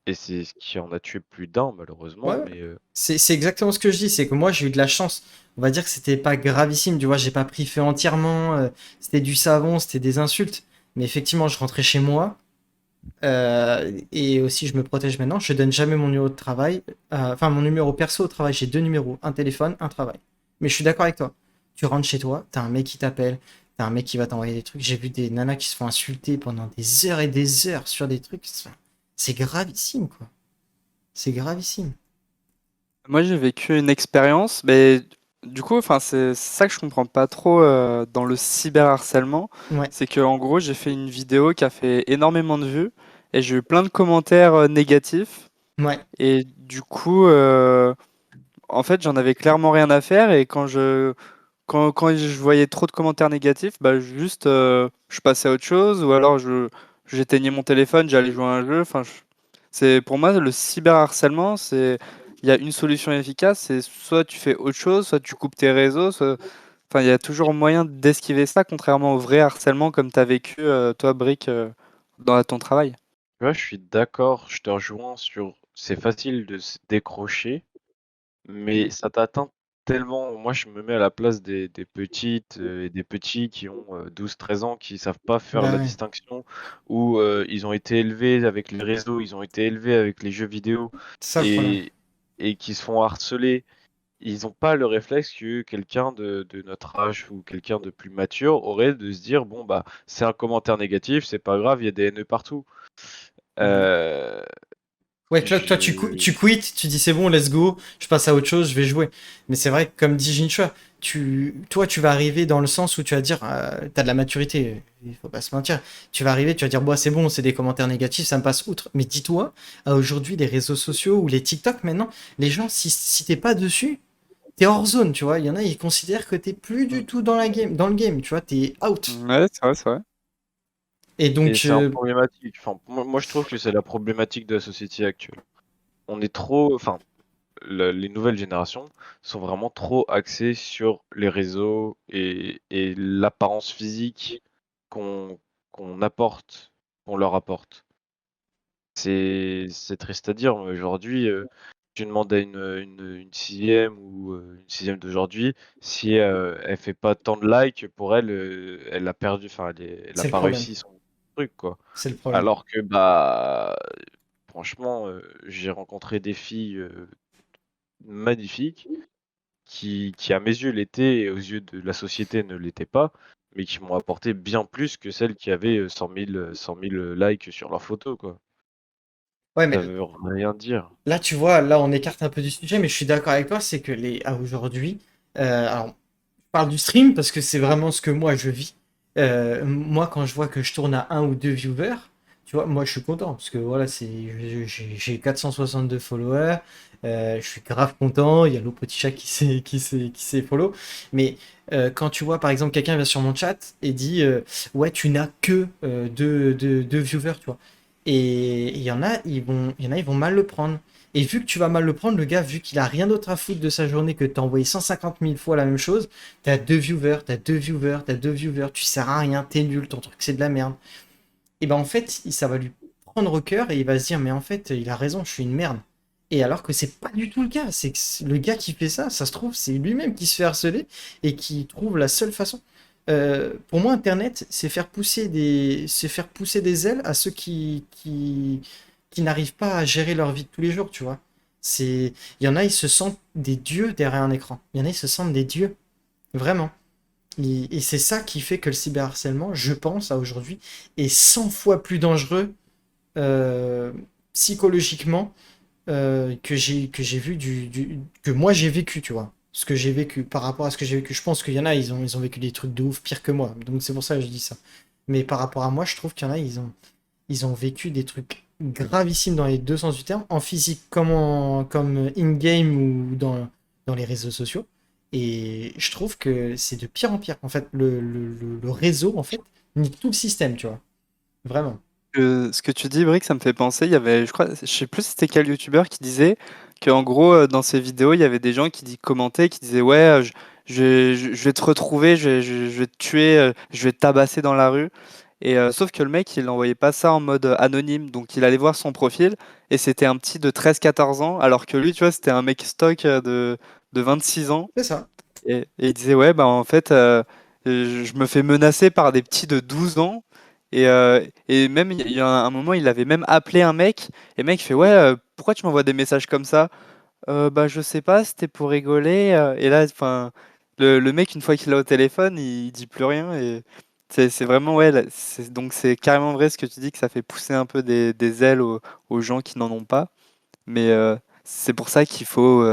[SPEAKER 5] et c'est ce qui en a tué plus d'un, malheureusement.
[SPEAKER 1] ouais.
[SPEAKER 5] Mais
[SPEAKER 1] C'est exactement ce que je dis, c'est que moi j'ai eu de la chance. On va dire que c'était pas gravissime, tu vois, j'ai pas pris feu entièrement, c'était du savon, c'était des insultes. Mais effectivement, je rentrais chez moi, et aussi je me protège maintenant, je donne jamais mon numéro de travail, enfin mon numéro perso au travail, j'ai deux numéros, un téléphone, un travail. Mais je suis d'accord avec toi. Tu rentres chez toi, t'as un mec qui t'appelle, t'as un mec qui va t'envoyer des trucs. J'ai vu des nanas qui se font insulter pendant des heures et des heures sur des trucs. C'est gravissime, quoi. C'est gravissime.
[SPEAKER 3] Moi, j'ai vécu une expérience, mais du coup, enfin, c'est ça que je comprends pas trop dans le cyberharcèlement.
[SPEAKER 1] Ouais,
[SPEAKER 3] C'est que, en gros, j'ai fait une vidéo qui a fait énormément de vues et j'ai eu plein de commentaires négatifs.
[SPEAKER 1] ouais,
[SPEAKER 3] Et du coup, en fait, j'en avais clairement rien à faire. Et quand je voyais trop de commentaires négatifs, bah, juste, je passais à autre chose ou alors j'éteignais mon téléphone, j'allais jouer à un jeu. Enfin, c'est pour moi le cyberharcèlement, il y a une solution efficace, c'est soit tu fais autre chose, soit tu coupes tes réseaux, enfin, il y a toujours moyen d'esquiver ça, contrairement au vrai harcèlement comme tu as vécu, toi, Brick, dans ton travail.
[SPEAKER 5] tu vois, je suis d'accord, je te rejoins sur c'est facile de se décrocher, mais ça t'atteint tellement. Moi, je me mets à la place des petites et des petits qui ont 12-13 ans, qui savent pas faire
[SPEAKER 1] bah
[SPEAKER 5] la
[SPEAKER 1] ouais.
[SPEAKER 5] distinction, où ils ont été élevés avec les réseaux, ils ont été élevés avec les jeux vidéo
[SPEAKER 1] C'est ça le problème.
[SPEAKER 5] et, et qui se font harceler. Ils n'ont pas le réflexe que quelqu'un de notre âge ou quelqu'un de plus mature aurait de se dire, bon, bah, c'est un commentaire négatif, c'est pas grave, il y a des haineux partout. Euh,
[SPEAKER 1] Ouais, toi
[SPEAKER 5] je...
[SPEAKER 1] tu quittes, tu dis c'est bon, let's go, je passe à autre chose, je vais jouer. Mais c'est vrai que comme dit Jinchua, toi tu vas arriver dans le sens où tu vas dire, t'as de la maturité, il faut pas se mentir. Tu vas arriver, tu vas dire, bon, c'est bon, c'est des commentaires négatifs, ça me passe outre. Mais dis-toi, à aujourd'hui, les réseaux sociaux ou les TikTok maintenant, les gens, si t'es pas dessus, t'es hors zone, tu vois. Il y en a, ils considèrent que t'es plus du tout dans le game, tu vois, t'es out.
[SPEAKER 3] Ouais, c'est vrai, c'est vrai.
[SPEAKER 1] Et
[SPEAKER 5] Et
[SPEAKER 1] donc,
[SPEAKER 5] c'est un problématique. Enfin, moi, je trouve que c'est la problématique de la société actuelle. On est trop, enfin, les nouvelles générations sont vraiment trop axées sur les réseaux et l'apparence physique qu'on qu'on apporte, qu'on leur apporte. C'est triste à dire, mais aujourd'hui, tu demandes à une 6e ou une 6e d'aujourd'hui, si elle fait pas tant de likes, pour elle, elle a perdu, enfin, elle a
[SPEAKER 1] C'est le
[SPEAKER 5] pas
[SPEAKER 1] problème.
[SPEAKER 5] réussi son truc, quoi.
[SPEAKER 1] C'est le problème.
[SPEAKER 5] Alors que, bah, franchement, j'ai rencontré des filles magnifiques qui, à mes yeux, l'étaient et aux yeux de la société ne l'étaient pas, mais qui m'ont apporté bien plus que celles qui avaient 100 000 likes sur leurs photos, quoi.
[SPEAKER 1] Ouais, mais
[SPEAKER 5] Ça veut rien dire.
[SPEAKER 1] là, tu vois, là, on écarte un peu du sujet, mais je suis d'accord avec toi, c'est que à aujourd'hui, alors, je parle du stream parce que c'est vraiment ce que moi je vis. Moi, quand je vois que je tourne à un ou deux viewers, tu vois, moi je suis content parce que voilà, j'ai 462 followers, je suis grave content. Il y a l'autre petit chat qui s'est follow. Mais quand tu vois par exemple quelqu'un vient sur mon chat et dit ouais, tu n'as que deux viewers, tu vois. Et il y en a, ils vont mal le prendre. Et vu que tu vas mal le prendre, le gars, vu qu'il a rien d'autre à foutre de sa journée que de t'envoyer 150 000 fois la même chose, t'as deux viewers, t'as deux viewers, t'as deux viewers, tu sers à rien, t'es nul, ton truc c'est de la merde. Et ben en fait, ça va lui prendre au cœur et il va se dire, mais en fait, il a raison, je suis une merde. Et alors que c'est pas du tout le cas. C'est que le gars qui fait ça se trouve, c'est lui-même qui se fait harceler et qui trouve la seule façon. Pour moi, Internet, c'est faire pousser des ailes à ceux qui n'arrivent pas à gérer leur vie de tous les jours, tu vois. Il y en a, ils se sentent des dieux derrière un écran. Il y en a, ils se sentent des dieux. Vraiment. Et c'est ça qui fait que le cyberharcèlement, je pense, à aujourd'hui, est 100 fois plus dangereux euh, psychologiquement que j'ai vu que moi j'ai vécu, tu vois. Ce que j'ai vécu par rapport à ce que j'ai vécu. Je pense qu'il y en a, ils ont vécu des trucs de ouf pire que moi. Donc c'est pour ça que je dis ça. Mais par rapport à moi, je trouve qu'il y en a, ils ont vécu des trucs gravissimes dans les deux sens du terme, en physique comme in-game ou dans les réseaux sociaux. Et je trouve que c'est de pire en pire. En fait, le réseau, en fait, nique tout le système, tu vois. Vraiment.
[SPEAKER 3] Ce que tu dis, Brick, ça me fait penser, il y avait, je crois, je sais plus c'était quel youtubeur qui disait qu'en gros, dans ses vidéos, il y avait des gens commentaient, qui disaient, ouais, je vais te retrouver, je vais te tuer, je vais te tabasser dans la rue. Et sauf que le mec, il envoyait pas ça en mode anonyme, donc il allait voir son profil, et c'était un petit de 13-14 ans, alors que lui, tu vois, c'était un mec stock de 26 ans.
[SPEAKER 1] C'est ça.
[SPEAKER 3] Et il disait, ouais, bah en fait, je me fais menacer par des petits de 12 ans. Et même, il y a un moment, il avait même appelé un mec. Et le mec fait, ouais, pourquoi tu m'envoies des messages comme ça? Bah, je sais pas, c'était pour rigoler. Et là, enfin, le mec, une fois qu'il l'a au téléphone, il dit plus rien. Et c'est vraiment, ouais, donc c'est carrément vrai ce que tu dis, que ça fait pousser un peu des ailes aux gens qui n'en ont pas. Mais c'est pour ça qu'il faut,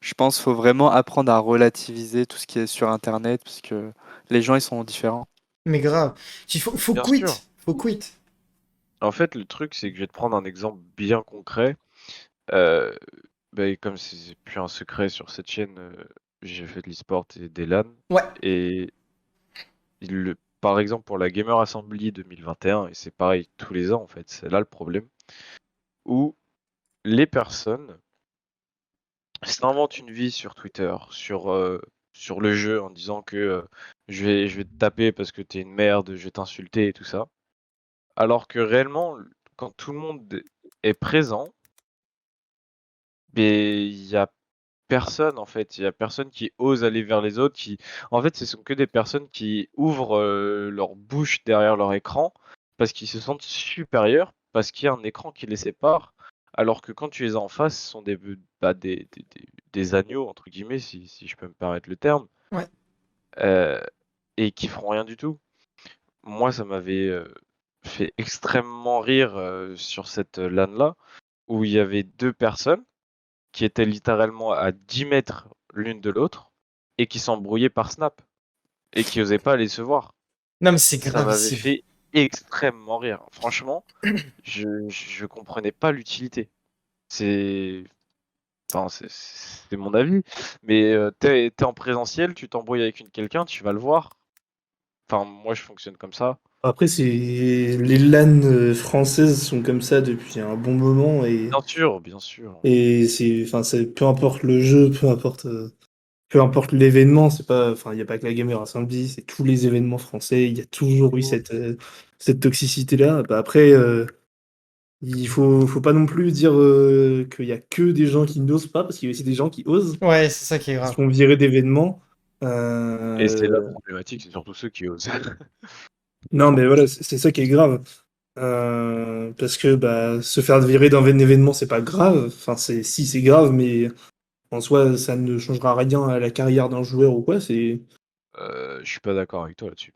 [SPEAKER 3] je pense, faut vraiment apprendre à relativiser tout ce qui est sur Internet, parce que les gens, ils sont différents.
[SPEAKER 1] Mais grave. Il faut
[SPEAKER 5] Bien
[SPEAKER 1] quit.
[SPEAKER 5] sûr.
[SPEAKER 1] Faut quit.
[SPEAKER 5] En fait, le truc, c'est que je vais te prendre un exemple bien concret. Euh, bah, comme c'est plus un secret sur cette chaîne, j'ai fait de l'e-sport et des LAN.
[SPEAKER 1] Ouais.
[SPEAKER 5] Et par exemple, pour la Gamer Assembly 2021, et c'est pareil tous les ans en fait, c'est là le problème, où les personnes s'inventent une vie sur Twitter, sur le jeu, en disant que je vais te taper parce que t'es une merde, je vais t'insulter et tout ça. Alors que réellement, quand tout le monde est présent, mais il y a personne en fait, il y a personne qui ose aller vers les autres, en fait, ce sont que des personnes qui ouvrent leur bouche derrière leur écran parce qu'ils se sentent supérieurs, parce qu'il y a un écran qui les sépare, alors que quand tu les as en face, ce sont bah, des agneaux entre guillemets, si je peux me permettre le terme,
[SPEAKER 1] Ouais.
[SPEAKER 5] euh, et qui feront rien du tout. Moi, ça m'avait fait extrêmement rire sur cette LAN là, où il y avait deux personnes qui étaient littéralement à 10 mètres l'une de l'autre et qui s'embrouillaient par Snap et qui osaient pas aller se voir.
[SPEAKER 1] Non, mais c'est
[SPEAKER 5] Ça m'avait
[SPEAKER 1] gravissime.
[SPEAKER 5] fait extrêmement rire. Franchement, je comprenais pas l'utilité. C'est enfin, c'est mon avis, mais t'es en présentiel, tu t'embrouilles avec quelqu'un, tu vas le voir. Enfin, moi je fonctionne comme ça.
[SPEAKER 4] Après, les LAN françaises sont comme ça depuis un bon moment
[SPEAKER 5] Bien sûr.
[SPEAKER 4] et enfin, peu importe le jeu, peu importe l'événement, c'est pas, enfin, il n'y a pas que la Gamer Assembly, c'est tous les événements français, il y a toujours eu cette toxicité-là. Bah, après, faut pas non plus dire qu'il y a que des gens qui n'osent pas, parce qu'il y a aussi des gens qui osent,
[SPEAKER 1] Ouais, c'est ça qui est
[SPEAKER 4] qui se
[SPEAKER 1] grave.
[SPEAKER 4] font virer d'événements.
[SPEAKER 5] Et c'est la problématique, c'est surtout ceux qui osent.
[SPEAKER 4] Non, mais voilà, c'est ça qui est grave. Parce que bah, se faire virer d'un événement, c'est pas grave. Enfin, si c'est grave, mais en soi, ça ne changera rien à la carrière d'un joueur ou quoi.
[SPEAKER 5] Je suis pas d'accord avec toi là-dessus.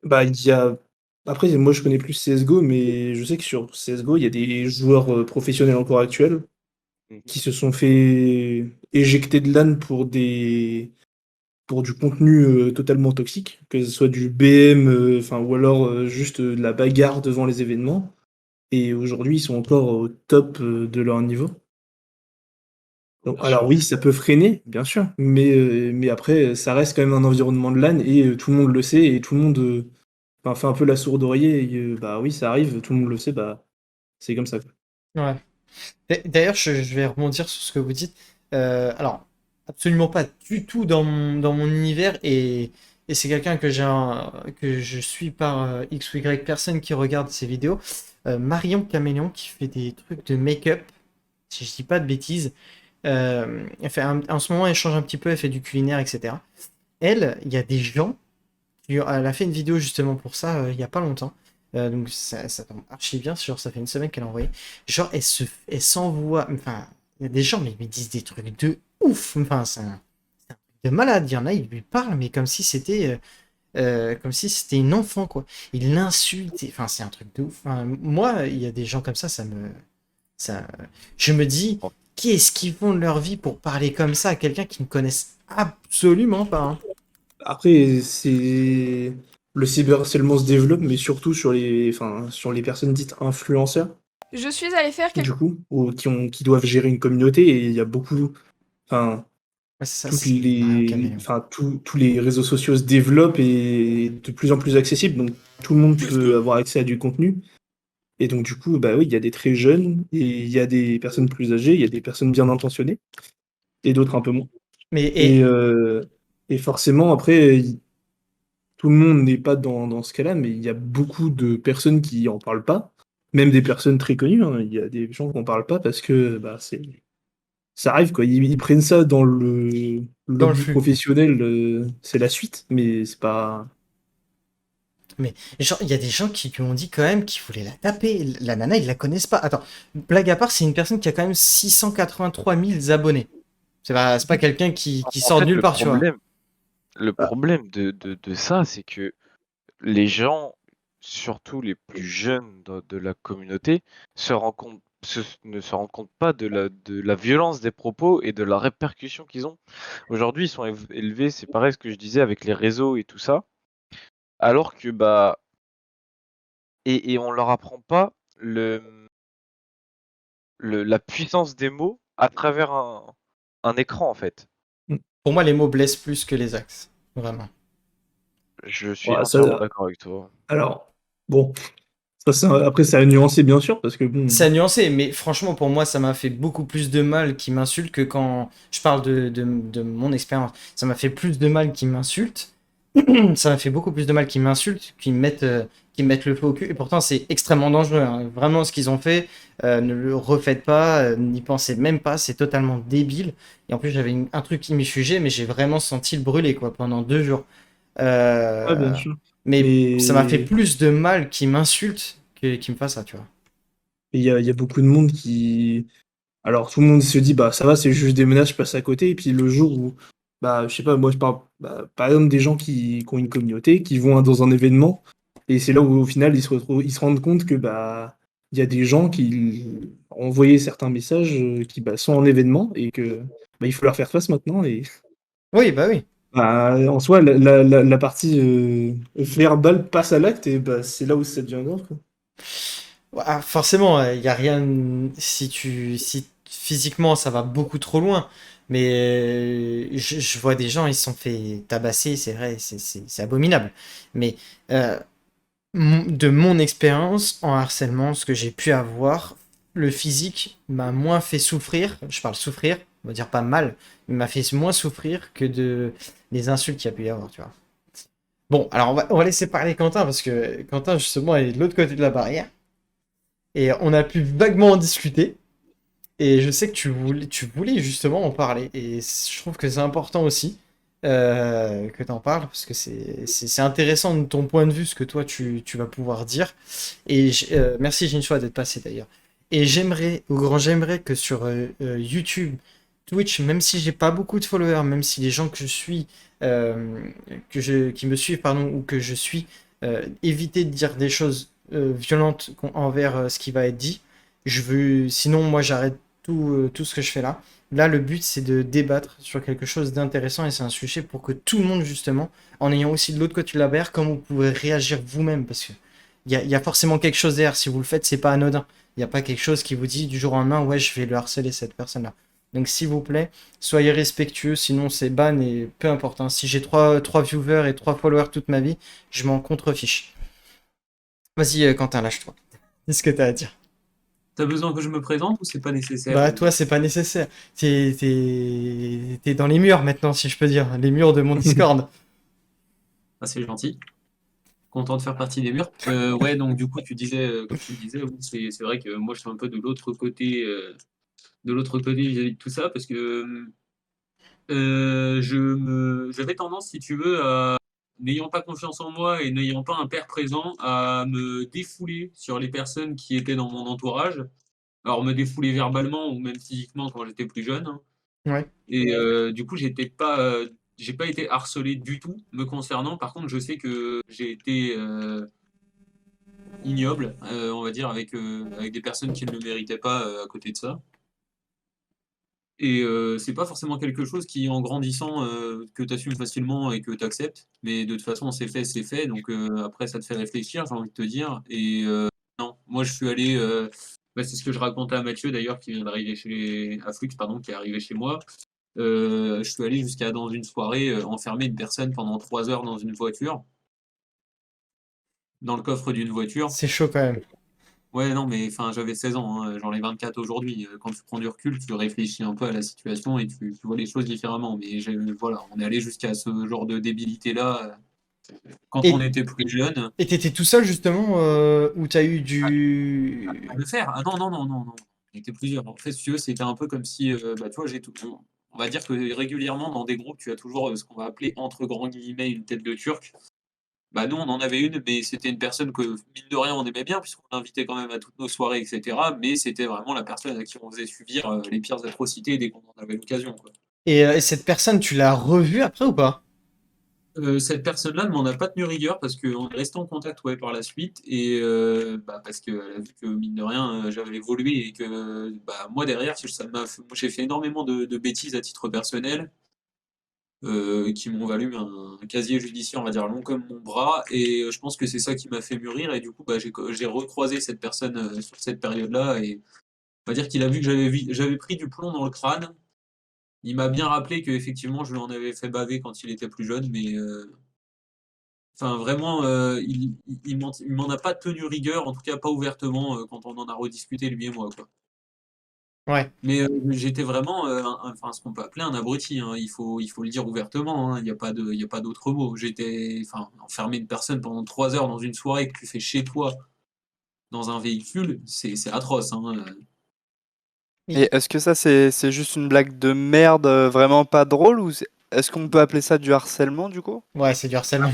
[SPEAKER 4] Bah, il y a. Après, moi, je connais plus CS:GO, mais je sais que sur CS:GO, il y a des joueurs professionnels encore actuels
[SPEAKER 5] Mmh.
[SPEAKER 4] qui se sont fait éjecter de LAN pour du contenu totalement toxique, que ce soit du BM, enfin, ou alors juste de la bagarre devant les événements. Et aujourd'hui, ils sont encore au top de leur niveau. Donc,
[SPEAKER 5] Bien
[SPEAKER 4] alors
[SPEAKER 5] sûr.
[SPEAKER 4] oui, ça peut freiner, bien sûr, mais après, ça reste quand même un environnement de LAN et tout le monde le sait et tout le monde enfin, fait un peu la sourde oreiller. Et, bah oui, ça arrive, tout le monde le sait, bah c'est comme ça, quoi.
[SPEAKER 1] Ouais. D'ailleurs, je vais rebondir sur ce que vous dites. Alors, absolument pas du tout dans mon univers, et c'est quelqu'un que je suis par X ou Y personne qui regarde ses vidéos. Marion Caméléon qui fait des trucs de make-up, si je dis pas de bêtises. Elle fait en ce moment, elle change un petit peu, elle fait du culinaire, etc. Elle, il y a des gens elle a fait une vidéo justement pour ça il y a pas longtemps. Donc ça tombe archi bien, genre ça fait une semaine qu'elle a envoyé. Genre elle s'envoie, enfin il y a des gens mais ils lui disent des trucs de ouf, enfin c'est un truc de malade. Il y en a, ils lui parlent mais comme si c'était une enfant quoi. Il l'insulte, enfin c'est un truc de ouf. Enfin, moi il y a des gens comme ça, je me dis qu'est-ce qu'ils font de leur vie pour parler comme ça à quelqu'un qu'ils ne connaissent absolument pas, hein.
[SPEAKER 4] Après, le cyberharcèlement se développe, mais surtout enfin, sur les personnes dites influenceurs,
[SPEAKER 6] Je suis allée faire quelque...
[SPEAKER 4] du coup, qui doivent gérer une communauté, et il y a beaucoup, enfin,
[SPEAKER 1] Ouais, c'est ça, c'est Marion Caméléon.
[SPEAKER 4] enfin, tous les réseaux sociaux se développent et de plus en plus accessibles, donc tout le monde peut avoir accès à du contenu. Et donc, du coup, bah oui, il y a des très jeunes, et il y a des personnes plus âgées, il y a des personnes bien intentionnées, et d'autres un peu moins.
[SPEAKER 1] Mais
[SPEAKER 4] Et, et forcément, après, tout le monde n'est pas dans ce cas-là, mais il y a beaucoup de personnes qui en parlent pas, même des personnes très connues, hein. Il y a des gens qui en parlent pas parce que bah, ça arrive, quoi. Ils prennent ça dans
[SPEAKER 1] dans
[SPEAKER 4] leur
[SPEAKER 1] le
[SPEAKER 4] vie
[SPEAKER 1] flux.
[SPEAKER 4] professionnelle, c'est la suite, mais c'est pas.
[SPEAKER 1] Mais genre, il y a des gens qui lui ont dit quand même qu'ils voulaient la taper. La nana, ils la connaissent pas. Attends, blague à part, c'est une personne qui a quand même 683 000 abonnés. C'est pas quelqu'un qui
[SPEAKER 5] En
[SPEAKER 1] sort de
[SPEAKER 5] fait,
[SPEAKER 1] nulle part, tu vois.
[SPEAKER 5] le
[SPEAKER 4] Ah,
[SPEAKER 5] problème de ça, c'est que les gens, surtout les plus jeunes de la communauté, ne se rendent compte pas de la violence des propos et de la répercussion qu'ils ont. Aujourd'hui, ils sont élevés, c'est pareil ce que je disais avec les réseaux et tout ça, alors que bah et on leur apprend pas la puissance des mots à travers un écran en fait.
[SPEAKER 4] mm.
[SPEAKER 1] Pour moi, les mots blessent plus que les axes. Vraiment.
[SPEAKER 5] Je suis
[SPEAKER 4] Ouais,
[SPEAKER 5] entièrement d'accord avec toi.
[SPEAKER 4] alors, bon, après, ça a nuancé, bien sûr, parce que bon.
[SPEAKER 1] C'est à nuancer, mais franchement, pour moi, ça m'a fait beaucoup plus de mal qu'il m'insulte que quand je parle de mon expérience. Ça m'a fait plus de mal qu'il m'insulte. Ça m'a fait beaucoup plus de mal qu'ils m'insultent, qu'ils me mettent le feu au cul. Et pourtant, c'est extrêmement dangereux, hein. Vraiment, ce qu'ils ont fait, ne le refaites pas, n'y pensez même pas. C'est totalement débile. Et en plus, j'avais un truc qui m'y sujet, mais j'ai vraiment senti le brûler quoi, pendant 2 jours.
[SPEAKER 4] Ouais, bien
[SPEAKER 1] Euh,
[SPEAKER 4] sûr.
[SPEAKER 1] mais ça m'a fait
[SPEAKER 4] Mais
[SPEAKER 1] plus de mal qu'ils m'insultent que qu'ils me fassent ça, tu vois.
[SPEAKER 4] il y a beaucoup de monde qui. Alors, tout le monde se dit, bah, ça va, c'est juste des menaces, je passe à côté. Et puis, le jour où, bah, je sais pas, moi, je parle, bah, par exemple, des gens qui ont une communauté, qui vont dans un événement, et c'est là où, au final, ils se rendent compte que, bah, il y a des gens qui ont envoyé certains messages qui, bah, sont en événement, et que, bah, il faut leur faire face maintenant. Et,
[SPEAKER 1] Oui, bah oui.
[SPEAKER 4] bah, en soi, la partie verbale passe à l'acte, et bah, c'est là où ça devient grave, quoi.
[SPEAKER 1] Ah, forcément, il y a rien. Si physiquement ça va beaucoup trop loin, mais je vois des gens, ils se sont fait tabasser, c'est vrai, c'est abominable. Mais euh, De mon expérience en harcèlement, ce que j'ai pu avoir, le physique m'a moins fait souffrir. Je parle souffrir, on va dire pas mal, il m'a fait moins souffrir que de les insultes qu'il y a pu y avoir, tu vois. Bon, alors on va laisser parler Quentin parce que Quentin justement est de l'autre côté de la barrière et on a pu vaguement en discuter. Et je sais que tu voulais justement en parler. Et je trouve que c'est important aussi que tu en parles, parce que c'est intéressant de ton point de vue, ce que toi tu vas pouvoir dire. Et merci Jinchua d'être passé d'ailleurs. Et j'aimerais que sur YouTube, Twitch, même si j'ai pas beaucoup de followers, même si les gens que je suis, qui me suivent, pardon, ou que je suis, éviter de dire des choses violentes envers ce qui va être dit. Sinon, moi, j'arrête tout ce que je fais là. Là, le but, c'est de débattre sur quelque chose d'intéressant et c'est un sujet pour que tout le monde, justement, en ayant aussi de l'autre côté de la barrière, comme vous pouvez réagir vous-même, parce que il y a forcément quelque chose derrière. Si vous le faites, c'est pas anodin. Il n'y a pas quelque chose qui vous dit du jour au lendemain, ouais, je vais le harceler cette personne-là. Donc, s'il vous plaît, soyez respectueux, sinon c'est ban et peu importe, hein. Si j'ai trois viewers et 3 followers toute ma vie, je m'en contrefiche. Vas-y, Quentin, lâche-toi. Qu'est-ce que t'as à dire?
[SPEAKER 2] T'as besoin que je me présente ou c'est pas nécessaire?
[SPEAKER 1] Bah, toi, c'est pas nécessaire. T'es dans les murs maintenant, si je peux dire. Les murs de mon Discord.
[SPEAKER 2] Ah, c'est gentil. Content de faire partie des murs. Ouais, donc du coup, tu disais, comme tu le disais, oui, c'est vrai que moi, je suis un peu de l'autre côté vis-à-vis de tout ça, parce que j'avais tendance, si tu veux, n'ayant pas confiance en moi et n'ayant pas un père présent, à me défouler sur les personnes qui étaient dans mon entourage. Alors, me défouler verbalement ou même physiquement quand j'étais plus jeune, hein.
[SPEAKER 1] Ouais.
[SPEAKER 2] Et du coup, j'ai pas été harcelé du tout me concernant. Par contre, je sais que j'ai été ignoble, on va dire, avec des personnes qui ne le méritaient pas à côté de ça. Et c'est pas forcément quelque chose qui, en grandissant, que tu assumes facilement et que tu acceptes. Mais de toute façon, c'est fait, c'est fait. Donc après, ça te fait réfléchir, j'ai envie de te dire. Et non, moi, je suis allé. Bah, c'est ce que je racontais à Mathieu d'ailleurs, qui vient d'arriver à Flux, pardon, qui est arrivé chez moi. Je suis allé jusqu'à dans une soirée enfermer une personne pendant 3 heures dans une voiture, dans le coffre d'une voiture.
[SPEAKER 1] C'est chaud quand même.
[SPEAKER 2] Ouais, non, mais enfin, j'avais 16 ans, hein, j'en ai 24 aujourd'hui. Quand tu prends du recul, tu réfléchis un peu à la situation et tu vois les choses différemment. Mais voilà, on est allé jusqu'à ce genre de débilité-là quand on
[SPEAKER 1] Et
[SPEAKER 2] était plus jeune.
[SPEAKER 1] et t'étais tout seul justement où t'as eu du.
[SPEAKER 2] À le faire? Ah non, non, non, non, non. On était plusieurs. En fait, si tu veux, c'était un peu comme si, bah, tu vois, on va dire que régulièrement, dans des groupes, tu as toujours ce qu'on va appeler, entre grands guillemets, une tête de turc. Bah, nous, on en avait une, mais c'était une personne que, mine de rien, on aimait bien, puisqu'on l'invitait quand même à toutes nos soirées, etc. Mais c'était vraiment la personne à qui on faisait subir les pires atrocités dès qu'on en avait l'occasion, quoi.
[SPEAKER 1] Et cette personne, tu l'as revue après ou pas?
[SPEAKER 2] Cette personne-là ne m'en a pas tenu rigueur parce qu'on est resté en contact, ouais, par la suite et bah, parce qu'elle a vu que mine de rien, j'avais évolué et que bah, moi derrière, j'ai fait énormément de bêtises à titre personnel qui m'ont valu un casier judiciaire, on va dire long comme mon bras et je pense que c'est ça qui m'a fait mûrir et du coup bah, j'ai recroisé cette personne sur cette période-là et on va dire qu'il a vu que j'avais pris du plomb dans le crâne. Il m'a bien rappelé que effectivement je lui en avais fait baver quand il était plus jeune, mais enfin, vraiment, il m'en a pas tenu rigueur, en tout cas pas ouvertement, quand on en a rediscuté lui et moi, quoi.
[SPEAKER 1] Ouais.
[SPEAKER 2] Mais j'étais vraiment, enfin, ce qu'on peut appeler un abruti, hein, il faut le dire ouvertement, hein, il y a pas d'autre mot. Enfin, enfermer une personne pendant 3 heures dans une soirée que tu fais chez toi, dans un véhicule, c'est atroce, hein.
[SPEAKER 3] Et est-ce que ça, c'est juste une blague de merde, vraiment pas drôle, ou est-ce qu'on peut appeler ça du harcèlement, du coup?
[SPEAKER 1] Ouais, c'est du harcèlement.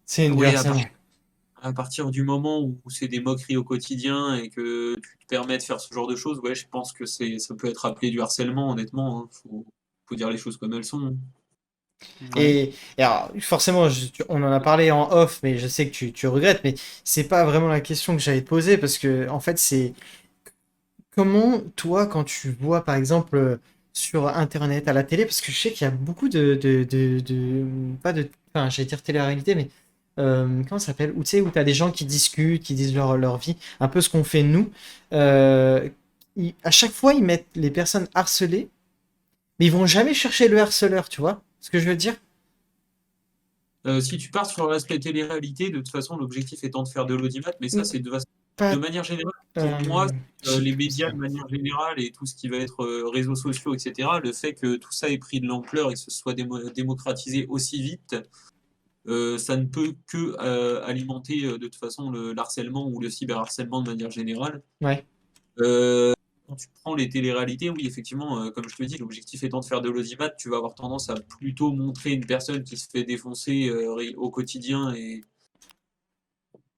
[SPEAKER 1] C'est du
[SPEAKER 2] Ouais,
[SPEAKER 1] harcèlement.
[SPEAKER 2] à partir du moment où c'est des moqueries au quotidien et que tu te permets de faire ce genre de choses, ouais, je pense que ça peut être appelé du harcèlement, honnêtement, hein. Faut dire les choses comme elles sont.
[SPEAKER 3] Ouais.
[SPEAKER 1] Et alors, forcément, on en a parlé en off, mais je sais que tu regrettes, mais c'est pas vraiment la question que j'allais te poser parce que, en fait, c'est comment, toi, quand tu vois, par exemple, sur Internet, à la télé, parce que je sais qu'il y a beaucoup pas de, enfin, j'allais dire télé-réalité, mais comment ça s'appelle? Où tu sais, où t'as des gens qui discutent, qui disent leur vie, un peu ce qu'on fait nous. Euh, à chaque fois, ils mettent les personnes harcelées, mais ils vont jamais chercher le harceleur, tu vois ce que je veux dire?
[SPEAKER 2] Si tu pars sur l'aspect télé-réalité, de toute façon, l'objectif étant de faire de l'audimat, mais ça,
[SPEAKER 1] Mm,
[SPEAKER 2] c'est
[SPEAKER 1] Pas.
[SPEAKER 2] de manière générale, pour moi,
[SPEAKER 1] J'ai
[SPEAKER 2] les
[SPEAKER 1] plus
[SPEAKER 2] médias
[SPEAKER 1] ça.
[SPEAKER 2] de manière générale et tout ce qui va être réseaux sociaux, etc., le fait que tout ça ait pris de l'ampleur et que ce soit démocratisé aussi vite, ça ne peut que alimenter de toute façon le harcèlement ou le cyberharcèlement de manière générale.
[SPEAKER 1] Ouais.
[SPEAKER 2] Quand tu prends les téléréalités, oui, effectivement, comme je te dis, l'objectif étant de faire de l'audimat, tu vas avoir tendance à plutôt montrer une personne qui se fait défoncer au quotidien et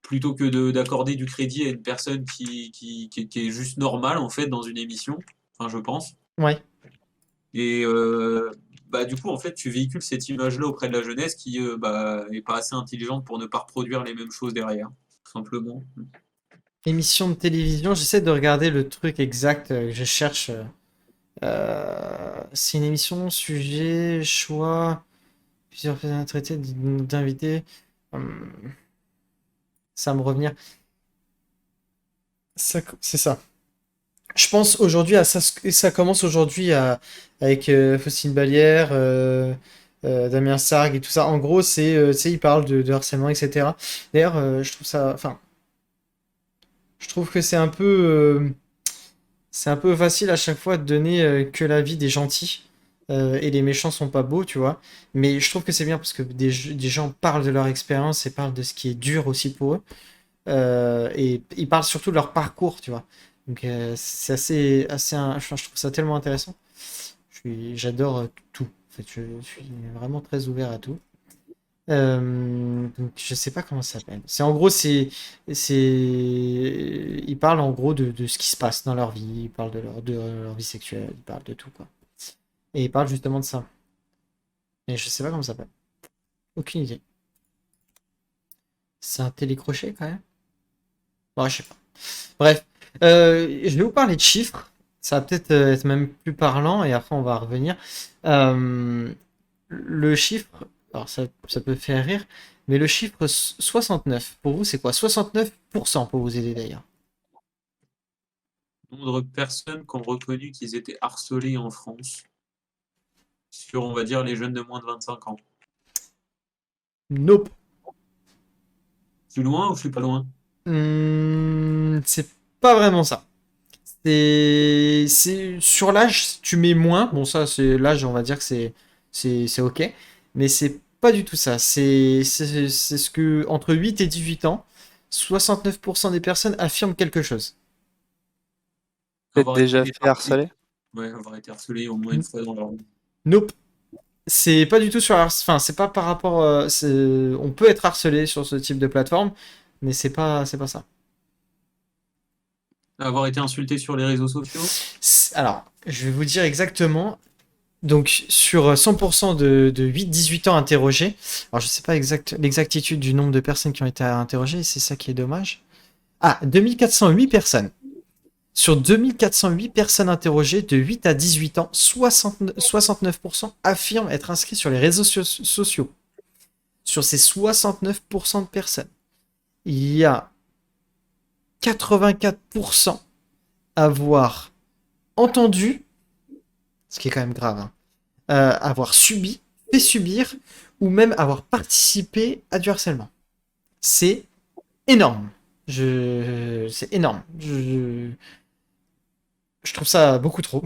[SPEAKER 2] plutôt que d'accorder du crédit à une personne qui est juste normale en fait dans une émission, enfin je pense.
[SPEAKER 1] Ouais.
[SPEAKER 2] Et bah, du coup, en fait, tu véhicules cette image-là auprès de la jeunesse qui bah, est pas assez intelligente pour ne pas reproduire les mêmes choses derrière, tout simplement.
[SPEAKER 1] Émission de télévision, j'essaie de regarder le truc exact que je cherche. C'est une émission, sujet, choix, plusieurs personnes traitées d'invités. Hum, Ça va me revenir. C'est ça. Je pense aujourd'hui à ça. Ça commence aujourd'hui avec Faustine Ballière, Damien Sargue et tout ça. En gros, tu sais, ils parlent de harcèlement, etc. D'ailleurs, je trouve ça. Enfin, je trouve que c'est un peu facile à chaque fois de donner que l'avis des gentils et les méchants sont pas beaux, tu vois. Mais je trouve que c'est bien parce que des gens parlent de leur expérience et parlent de ce qui est dur aussi pour eux. Et ils parlent surtout de leur parcours, tu vois. Donc c'est enfin, je trouve ça tellement intéressant. J'adore tout. En fait, je suis vraiment très ouvert à tout. Donc je sais pas comment ça s'appelle. C'est en gros, ils parlent en gros de ce qui se passe dans leur vie. Ils parlent de leur vie sexuelle. Ils parlent de tout quoi. Et ils parlent justement de ça. Mais je sais pas comment ça s'appelle. Aucune idée. C'est un télécrochet quand même. Bon, je sais pas. Bref, je vais vous parler de chiffres. Ça va peut-être être même plus parlant et après on va revenir. Euh, le chiffre, alors ça peut faire rire, mais le chiffre 69, pour vous c'est quoi? 69% pour vous aider d'ailleurs.
[SPEAKER 2] Nombre de personnes qui ont reconnu qu'ils étaient harcelés en France sur, on va dire, les jeunes de moins de 25 ans.
[SPEAKER 1] Nope.
[SPEAKER 2] Je suis loin ou je suis pas loin?
[SPEAKER 1] C'est pas vraiment ça. C'est sur l'âge, tu mets moins. Bon, ça, c'est l'âge, on va dire que c'est ok. Mais c'est pas du tout ça. C'est ce que, entre 8 et 18 ans, 69% des personnes affirment quelque chose.
[SPEAKER 3] Peut-être
[SPEAKER 2] Avoir été
[SPEAKER 3] déjà fait
[SPEAKER 2] harcelé.
[SPEAKER 3] harceler.
[SPEAKER 2] Ouais, avoir été harcelé au moins une fois dans leur vie.
[SPEAKER 1] Nope. C'est pas du tout sur enfin, c'est pas par rapport. On peut être harcelé sur ce type de plateforme, mais c'est pas ça.
[SPEAKER 2] Avoir été insulté sur les réseaux sociaux.
[SPEAKER 1] Alors, je vais vous dire exactement. Donc, sur 100% de 8-18 ans interrogés, alors je sais pas l'exactitude du nombre de personnes qui ont été interrogées, c'est ça qui est dommage. Ah, 2408 personnes. Sur 2408 personnes interrogées de 8 à 18 ans, 69% affirment être inscrits sur les réseaux sociaux. Sur ces 69% de personnes, il y a 84% avoir entendu, ce qui est quand même grave, hein, avoir subi, fait subir, ou même avoir participé à du harcèlement. C'est énorme. C'est énorme. Je trouve ça beaucoup trop.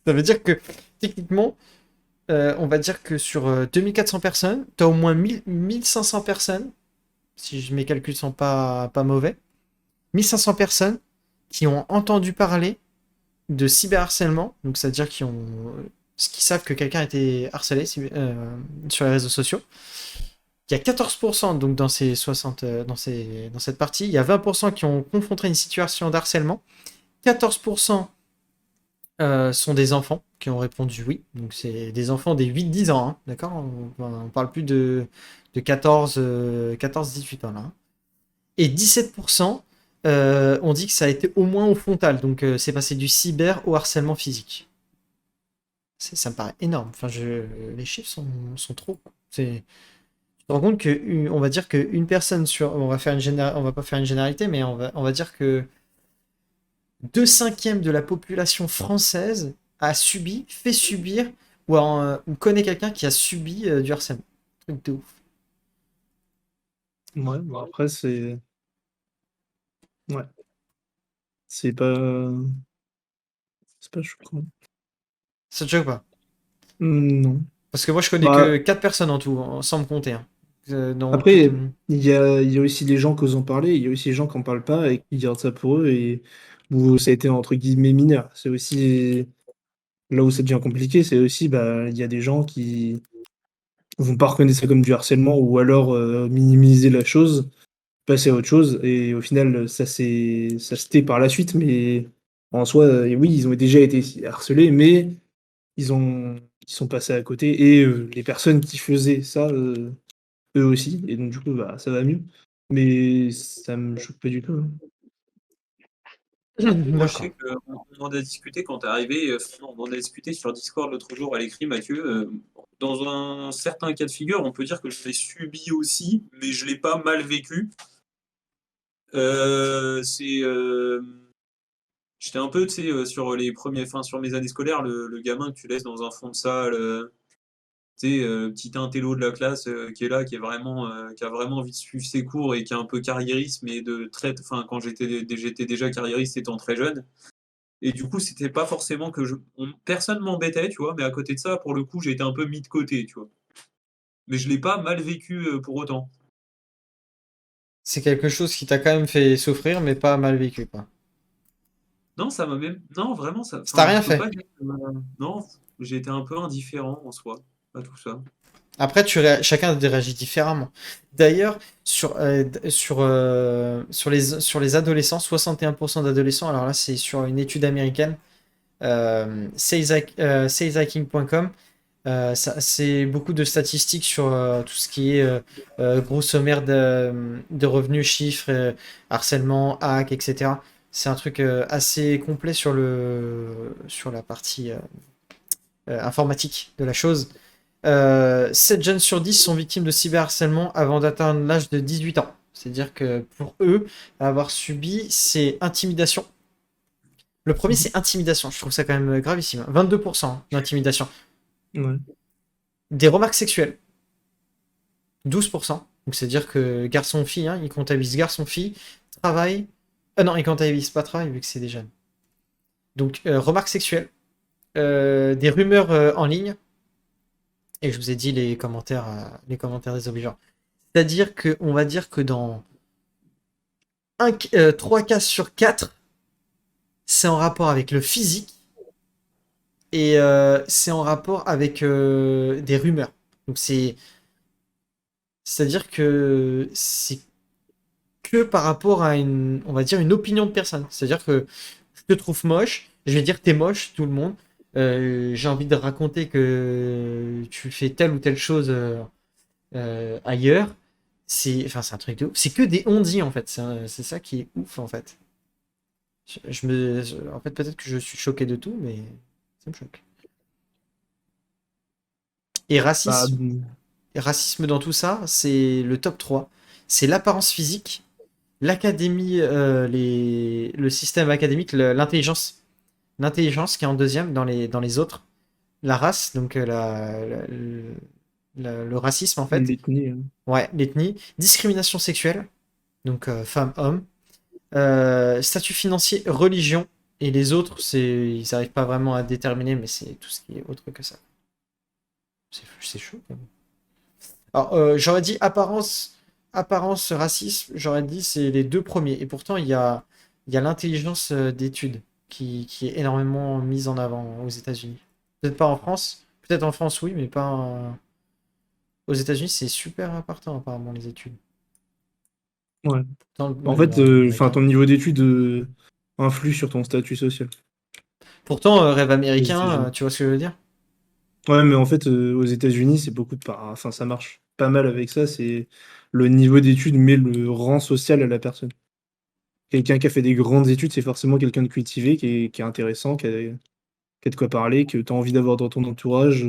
[SPEAKER 1] Ça veut dire que, techniquement, on va dire que sur 2400 personnes, tu as au moins 1500 personnes, si mes calculs sont pas mauvais, 1500 personnes qui ont entendu parler de cyberharcèlement, donc c'est-à-dire qui savent que quelqu'un a été harcelé sur les réseaux sociaux. Il y a 14% donc dans ces 60 dans cette partie, il y a 20% qui ont confronté une situation d'harcèlement. 14% sont des enfants qui ont répondu oui. Donc c'est des enfants des 8-10 ans, hein, d'accord? On parle plus de 14-18 ans là, hein. Et 17% ont dit que ça a été au moins au frontal. Donc c'est passé du cyber au harcèlement physique. Ça me paraît énorme. Enfin, les chiffres sont trop. Tu te rends compte que, on va dire qu'une personne sur. On va pas faire une généralité, mais on va dire que 2/5 de la population française a subi, fait subir, ou connaît quelqu'un qui a subi du harcèlement. Truc de ouf.
[SPEAKER 4] Ouais, bon après ouais, c'est pas c'est pas choquant.
[SPEAKER 1] Ça te choque pas?
[SPEAKER 4] Non.
[SPEAKER 1] Parce que moi, je connais
[SPEAKER 4] Bah,
[SPEAKER 1] que 4 personnes en tout, sans me compter, hein. Dans toute...
[SPEAKER 4] après, il y a aussi des gens qui osent en parler, il y a aussi des gens qui en parlent pas et qui gardent ça pour eux et où ça a été entre guillemets «mineur». C'est aussi là où ça devient compliqué, c'est aussi, bah, il y a des gens qui vont pas reconnaître ça comme du harcèlement ou alors, minimiser la chose, passer à autre chose et au final, ça se tait par la suite, mais en soi, oui, ils ont déjà été harcelés, mais ils sont passés à côté et les personnes qui faisaient ça, eux aussi et donc du coup, bah, ça va mieux. Mais ça me choque pas du tout, hein.
[SPEAKER 2] Après, moi, je sais
[SPEAKER 1] D'accord.
[SPEAKER 2] qu'on en a discuté quand t'es arrivé, on en a discuté sur Discord l'autre jour à l'écrit, Mathieu. Dans un certain cas de figure, on peut dire que je l'ai subi aussi, mais je l'ai pas mal vécu. C'est, j'étais un peu, tu sais, sur les premiers, enfin, sur mes années scolaires, le gamin que tu laisses dans un fond de salle, tu sais, petit intello de la classe qui est là, qui a vraiment envie de suivre ses cours et qui est un peu carriériste, mais enfin, quand j'étais déjà carriériste étant très jeune. Et du coup, c'était pas forcément personne m'embêtait, tu vois, mais à côté de ça, pour le coup, j'ai été un peu mis de côté, tu vois. Mais je l'ai pas mal vécu pour autant.
[SPEAKER 1] C'est quelque chose qui t'a quand même fait souffrir, mais pas mal vécu, quoi.
[SPEAKER 2] Non, ça m'a même. Non, vraiment, ça.
[SPEAKER 1] Ça t'a
[SPEAKER 2] Enfin, je
[SPEAKER 1] rien
[SPEAKER 2] peux
[SPEAKER 1] fait.
[SPEAKER 2] pas dire non, j'ai été un peu indifférent en soi à tout ça.
[SPEAKER 1] Après, chacun réagit différemment. D'ailleurs, sur les adolescents, 61% d'adolescents, alors là, c'est sur une étude américaine, saleshacking.com, c'est beaucoup de statistiques sur tout ce qui est gros sommaire de revenus, chiffres, harcèlement, hack, etc. C'est un truc assez complet sur la partie informatique de la chose. 7 jeunes sur 10 sont victimes de cyberharcèlement avant d'atteindre l'âge de 18 ans. C'est-à-dire que pour eux, avoir subi, c'est intimidation. Le premier,
[SPEAKER 4] Mmh.
[SPEAKER 1] c'est intimidation. Je trouve ça quand même gravissime. 22% d'intimidation.
[SPEAKER 4] Ouais.
[SPEAKER 1] Des remarques sexuelles. 12%. Donc c'est-à-dire que garçon-fille, hein, ils comptabilisent garçon-fille, travail. Ah non, ils comptabilisent pas travail vu que c'est des jeunes. Donc remarques sexuelles. Des rumeurs en ligne. Et je vous ai dit les commentaires désobligeants. C'est-à-dire que on va dire que dans 3 cas sur 4, c'est en rapport avec le physique et c'est en rapport avec des rumeurs. Donc c'est-à-dire que c'est que par rapport à on va dire une opinion de personne. C'est-à-dire que je te trouve moche, je vais dire t'es moche, tout le monde. J'ai envie de raconter que tu fais telle ou telle chose ailleurs. C'est un truc de ouf. C'est que des on-dit en fait. C'est ça qui est ouf en fait. En fait, peut-être que je suis choqué de tout, mais ça me choque. Et
[SPEAKER 4] Bah,
[SPEAKER 1] racisme, racisme dans tout ça, c'est le top 3. C'est l'apparence physique, l'académie, le système académique, l'intelligence. L'intelligence qui est en deuxième dans les autres. La race, donc le racisme en fait.
[SPEAKER 4] l'ethnie,
[SPEAKER 1] Ouais, l'ethnie. Discrimination sexuelle, donc femme-homme. Statut financier, religion. Et les autres, ils n'arrivent pas vraiment à déterminer, mais c'est tout ce qui est autre que ça. C'est chaud quand même. Alors, j'aurais dit apparence, racisme, j'aurais dit c'est les deux premiers. Et pourtant, il y a l'intelligence d'études qui est énormément mise en avant aux États-Unis. Peut-être pas en France. Peut-être en France, oui, mais pas aux États-Unis, c'est super important, apparemment, les études.
[SPEAKER 4] ouais. En
[SPEAKER 1] Même
[SPEAKER 4] fait,
[SPEAKER 1] dans le monde
[SPEAKER 4] enfin,
[SPEAKER 1] américain.
[SPEAKER 4] ton niveau d'études, influe sur ton statut social
[SPEAKER 1] Pourtant, rêve
[SPEAKER 4] aux
[SPEAKER 1] américain,
[SPEAKER 4] États-Unis.
[SPEAKER 1] tu vois ce que je veux dire?
[SPEAKER 4] Ouais, mais en fait, aux États-Unis, c'est beaucoup enfin, ça marche pas mal avec ça, c'est le niveau d'études met le rang social à la personne. Quelqu'un qui a fait des grandes études, c'est forcément quelqu'un de cultivé, qui est intéressant, qui a de quoi parler, que tu as envie d'avoir dans ton entourage,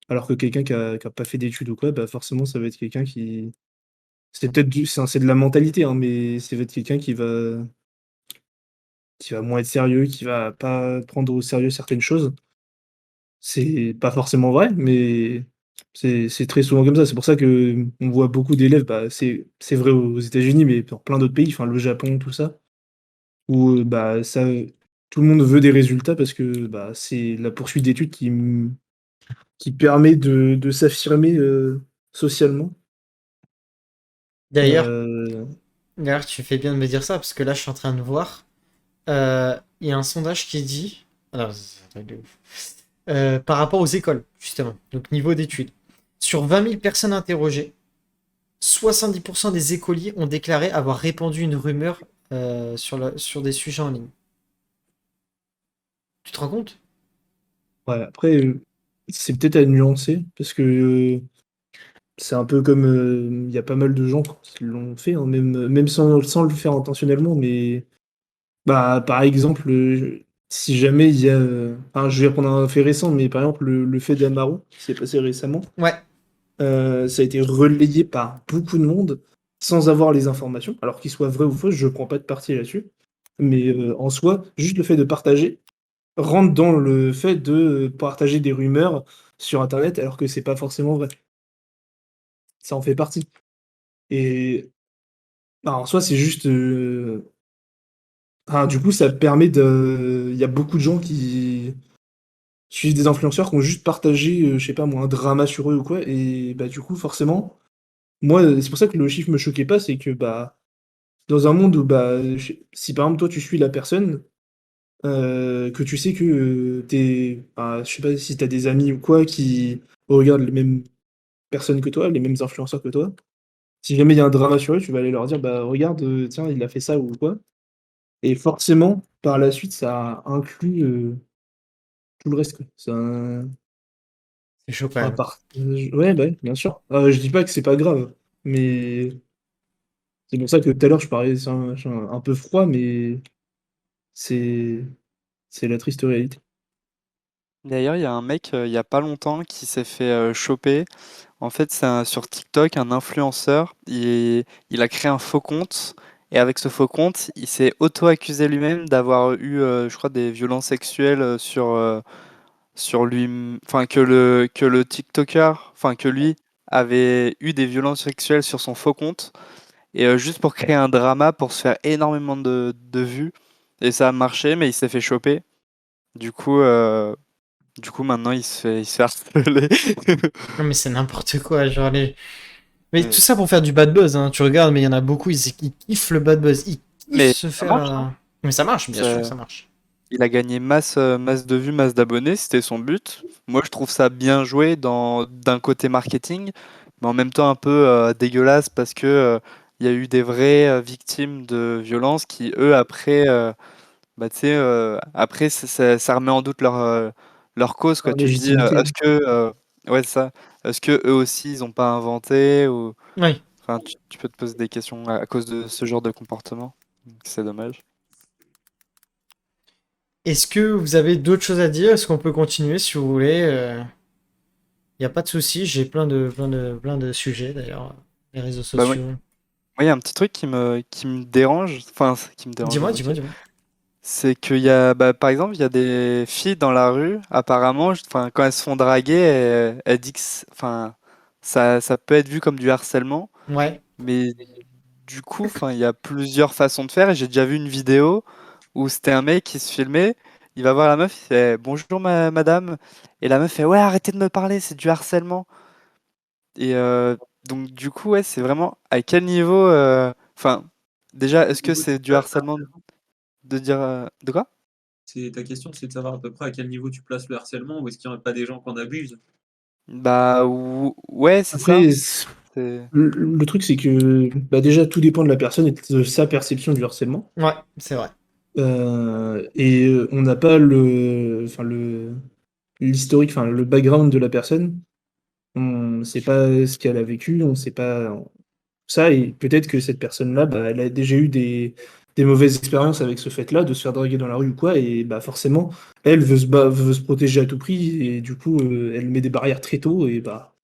[SPEAKER 4] alors que quelqu'un qui a pas fait d'études ou quoi, bah, forcément, ça va être quelqu'un qui c'est peut-être c'est de la mentalité, hein, mais ça va être quelqu'un qui va moins être sérieux, qui va pas prendre au sérieux certaines choses. C'est pas forcément vrai, mais C'est très souvent comme ça. C'est pour ça que on voit beaucoup d'élèves, bah, c'est vrai aux États-Unis, mais dans plein d'autres pays, enfin le Japon, tout ça, où, bah, ça tout le monde veut des résultats parce que, bah, c'est la poursuite d'études qui permet de s'affirmer, socialement.
[SPEAKER 1] D'ailleurs,
[SPEAKER 4] Heu,
[SPEAKER 1] d'ailleurs, tu fais bien de me dire ça parce que là, je suis en train de voir. Il y a un sondage qui dit. Alors, c'est un truc de ouf. Par rapport aux écoles, justement. Donc, niveau d'études. Sur 20 000 personnes interrogées, 70% des écoliers ont déclaré avoir répandu une rumeur sur des sujets en ligne. Tu te rends compte?
[SPEAKER 4] ouais, après, c'est peut-être à nuancer parce que, c'est un peu comme, il y a pas mal de gens qui l'ont fait, hein, même sans le faire intentionnellement, mais bah, par exemple, si jamais il y a, enfin, je vais prendre un fait récent, mais par exemple, le fait d'Amaro, qui s'est passé récemment,
[SPEAKER 1] Ouais.
[SPEAKER 4] ça a été relayé par beaucoup de monde sans avoir les informations. Alors qu'il soit vrai ou faux, je prends pas de parti là-dessus. Mais, en soi, juste le fait de partager rentre dans le fait de partager des rumeurs sur internet alors que c'est pas forcément vrai. Ça en fait partie et bah, en soi, c'est juste, enfin, du coup, ça permet de il y a beaucoup de gens qui suivent des influenceurs qui ont juste partagé, je sais pas moi, un drama sur eux ou quoi et bah, du coup, forcément, moi, c'est pour ça que le chiffre me choquait pas, c'est que, bah, dans un monde où, bah, si par exemple, toi, tu suis la personne, que tu sais que, tu bah, je sais pas si tu as des amis ou quoi qui regardent les mêmes personnes que toi, les mêmes influenceurs que toi. Si jamais il y a un drama sur eux, tu vas aller leur dire: «Bah, regarde, tiens, il a fait ça» ou quoi et forcément, par la suite, ça inclut, tout le reste, quoi. Ça
[SPEAKER 1] C'est chaud quand
[SPEAKER 4] enfin,
[SPEAKER 1] même.
[SPEAKER 4] ouais, bah, oui, bien sûr. Je dis pas que c'est pas grave, mais c'est pour ça que tout à l'heure, je parlais c'est un peu froid, mais c'est c'est la triste réalité.
[SPEAKER 3] D'ailleurs, il y a un mec, il y a pas longtemps qui s'est fait, choper. En fait, c'est sur TikTok, un influenceur. Il a créé un faux compte et avec ce faux compte, il s'est auto-accusé lui-même d'avoir eu, je crois, des violences sexuelles sur lui. Enfin, que le TikToker, enfin, que lui avait eu des violences sexuelles sur son faux compte et juste pour créer un drama, pour se faire énormément de vues. Et ça a marché, mais il s'est fait choper. Du coup, euh, du coup, maintenant, il se fait harceler.
[SPEAKER 1] Non, mais c'est n'importe quoi. Genre les. Mais
[SPEAKER 3] Mais,
[SPEAKER 1] tout ça pour faire du bad buzz, hein. Tu regardes, mais il y en a beaucoup, ils kiffent le bad buzz. Ils kiffent
[SPEAKER 3] mais
[SPEAKER 1] se
[SPEAKER 3] ça
[SPEAKER 1] faire.
[SPEAKER 3] marche, hein.
[SPEAKER 1] Mais ça marche, bien sûr que
[SPEAKER 3] Ça-
[SPEAKER 1] ça marche.
[SPEAKER 3] Il a gagné masse de vues, masse d'abonnés, c'était son but. Moi, je trouve ça bien joué d'un côté marketing, mais en même temps un peu dégueulasse parce que il y a eu des vraies victimes de violences qui, eux, après, bah, tu sais, après, ça remet en doute leur cause, quoi.
[SPEAKER 4] Par
[SPEAKER 3] Tu te dis,
[SPEAKER 4] légitimité.
[SPEAKER 3] est-ce que, ouais, c'est ça, est-ce que eux aussi, ils n'ont pas inventé ou,
[SPEAKER 1] Oui.
[SPEAKER 3] enfin, tu peux te poser des questions à cause de ce genre de comportement. Donc, c'est dommage.
[SPEAKER 1] Est-ce que vous avez d'autres choses à dire? Est-ce qu'on peut continuer si vous voulez? Il n'y a pas de souci, j'ai plein de sujets d'ailleurs. Les réseaux
[SPEAKER 3] Bah, moi,
[SPEAKER 1] sociaux.
[SPEAKER 3] il y a un petit truc qui me dérange, enfin, qui me dérange à
[SPEAKER 1] Dis-moi, dis-moi,
[SPEAKER 3] moitié.
[SPEAKER 1] dis-moi.
[SPEAKER 3] C'est qu'il y a, bah, par exemple, il y a des filles dans la rue, apparemment, enfin, quand elles se font draguer, elles disent que, enfin, ça peut être vu comme du harcèlement,
[SPEAKER 1] Ouais.
[SPEAKER 3] mais du coup, enfin, il y a plusieurs façons de faire, et j'ai déjà vu une vidéo où c'était un mec qui se filmait, il va voir la meuf, il fait «Bonjour madame», et la meuf fait «Ouais, arrêtez de me parler, c'est du harcèlement». Et donc du coup, ouais, c'est vraiment à quel niveau, enfin, déjà, est-ce que c'est du harcèlement de dire, de quoi?
[SPEAKER 2] Ta question, c'est de savoir à peu près à quel niveau tu places le harcèlement ou est-ce qu'il n'y a pas des gens qui en abusent?
[SPEAKER 3] Bah, ouais, c'est ça.
[SPEAKER 4] Après,
[SPEAKER 3] C'est
[SPEAKER 4] le truc, c'est que, bah, déjà, tout dépend de la personne et de sa perception du harcèlement.
[SPEAKER 1] Ouais, c'est vrai.
[SPEAKER 4] Et on n'a pas l'historique, enfin, le background de la personne. On sait pas ce qu'elle a vécu, on sait pas ça et peut-être que cette personne-là, bah, elle a déjà eu des mauvaises expériences avec ce fait-là, de se faire draguer dans la rue ou quoi et bah, forcément, elle veut se protéger à tout prix et du coup, elle met des barrières très tôt et bah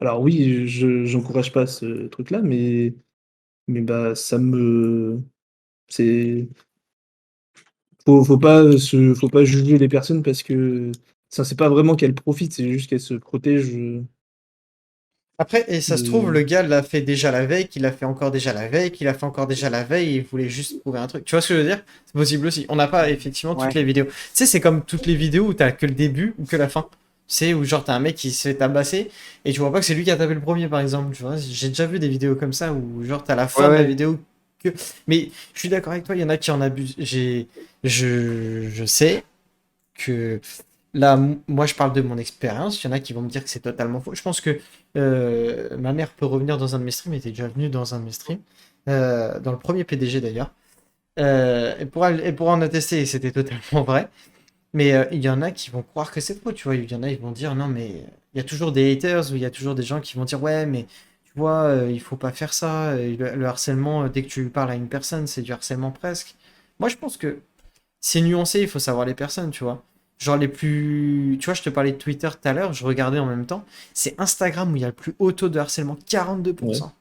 [SPEAKER 4] alors oui, je j'encourage pas ce truc-là, mais bah, ça me c'est faut pas juger les personnes parce que ça, c'est pas vraiment qu'elles profitent, c'est juste qu'elles se protègent,
[SPEAKER 1] Après, et ça se trouve, le
[SPEAKER 4] Euh,
[SPEAKER 1] gars l'a fait déjà la veille, qu'il l'a fait encore déjà la veille, qu'il a fait encore déjà la veille, et il voulait juste prouver un truc. Tu vois ce que je veux dire? C'est possible aussi. On n'a pas effectivement toutes
[SPEAKER 3] Ouais.
[SPEAKER 1] les vidéos. Tu sais, c'est comme toutes les vidéos où t'as que le début ou que la fin. Tu sais, où genre t'as un mec qui se fait tabasser et tu vois pas que c'est lui qui a tapé le premier, par exemple. Tu vois, j'ai déjà vu des vidéos comme ça où genre t'as la
[SPEAKER 3] Ouais,
[SPEAKER 1] fin de la
[SPEAKER 3] ouais.
[SPEAKER 1] vidéo que. Mais je suis d'accord avec toi, il y en a qui en abusent. Je sais que là, moi, je parle de mon expérience. Il y en a qui vont me dire que c'est totalement faux. Je pense que ma mère peut revenir dans un de mes streams. Elle était déjà venue dans un de mes streams. Dans le premier PDG d'ailleurs. Elle pourra en attester et c'était totalement vrai. Mais il y en a qui vont croire que c'est faux. Tu vois, il y en a, ils vont dire non, mais il y a toujours des haters ou il y a toujours des gens qui vont dire ouais, mais tu vois, il faut pas faire ça. Le harcèlement, dès que tu parles à une personne, c'est du harcèlement presque. Moi, je pense que c'est nuancé, il faut savoir les personnes, tu vois. Genre les plus... Tu vois, je te parlais de Twitter tout à l'heure, je regardais en même temps. C'est Instagram où il y a le plus haut taux de harcèlement,
[SPEAKER 4] ouais.
[SPEAKER 1] 42%.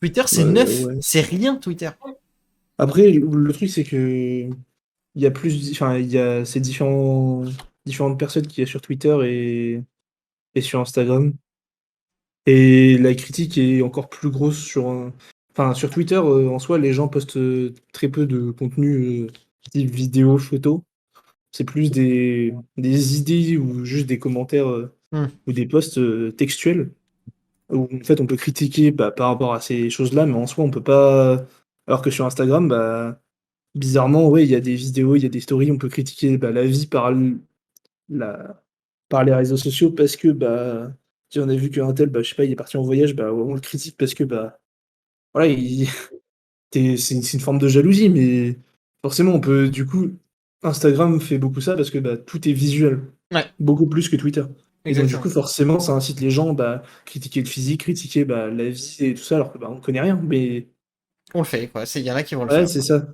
[SPEAKER 1] Twitter, c'est
[SPEAKER 4] Ouais,
[SPEAKER 1] 9.
[SPEAKER 4] ouais.
[SPEAKER 1] C'est rien, Twitter.
[SPEAKER 4] Après, le truc, c'est que il y a plus, enfin, il y a ces différentes personnes qu'il y a sur Twitter et sur Instagram. Et la critique est encore plus grosse enfin, sur Twitter, en soi, les gens postent très peu de contenu type vidéo, photo. C'est plus des idées ou juste des commentaires
[SPEAKER 1] Hmm.
[SPEAKER 4] ou des posts textuels où en fait on peut critiquer bah, par rapport à ces choses-là, mais en soi on peut pas. Alors que sur Instagram, bah, bizarrement, ouais, il y a des vidéos, il y a des stories, on peut critiquer bah, la vie la, par les réseaux sociaux parce que bah, si on a vu qu'un tel, bah, je sais pas, il est parti en voyage, bah, on le critique parce que bah, voilà, c'est une forme de jalousie, mais forcément, on peut, du coup, Instagram fait beaucoup ça parce que bah, tout est visuel,
[SPEAKER 1] Ouais,
[SPEAKER 4] beaucoup plus que Twitter. Et donc, du
[SPEAKER 1] exactement.
[SPEAKER 4] coup, forcément, ça incite les gens bah, critiquer le physique, critiquer bah, la vie et tout ça, alors que bah, on connaît rien. Mais
[SPEAKER 1] On le fait, quoi. Il y en a qui vont le
[SPEAKER 4] ouais,
[SPEAKER 1] faire,
[SPEAKER 4] c'est
[SPEAKER 1] quoi.
[SPEAKER 4] ça,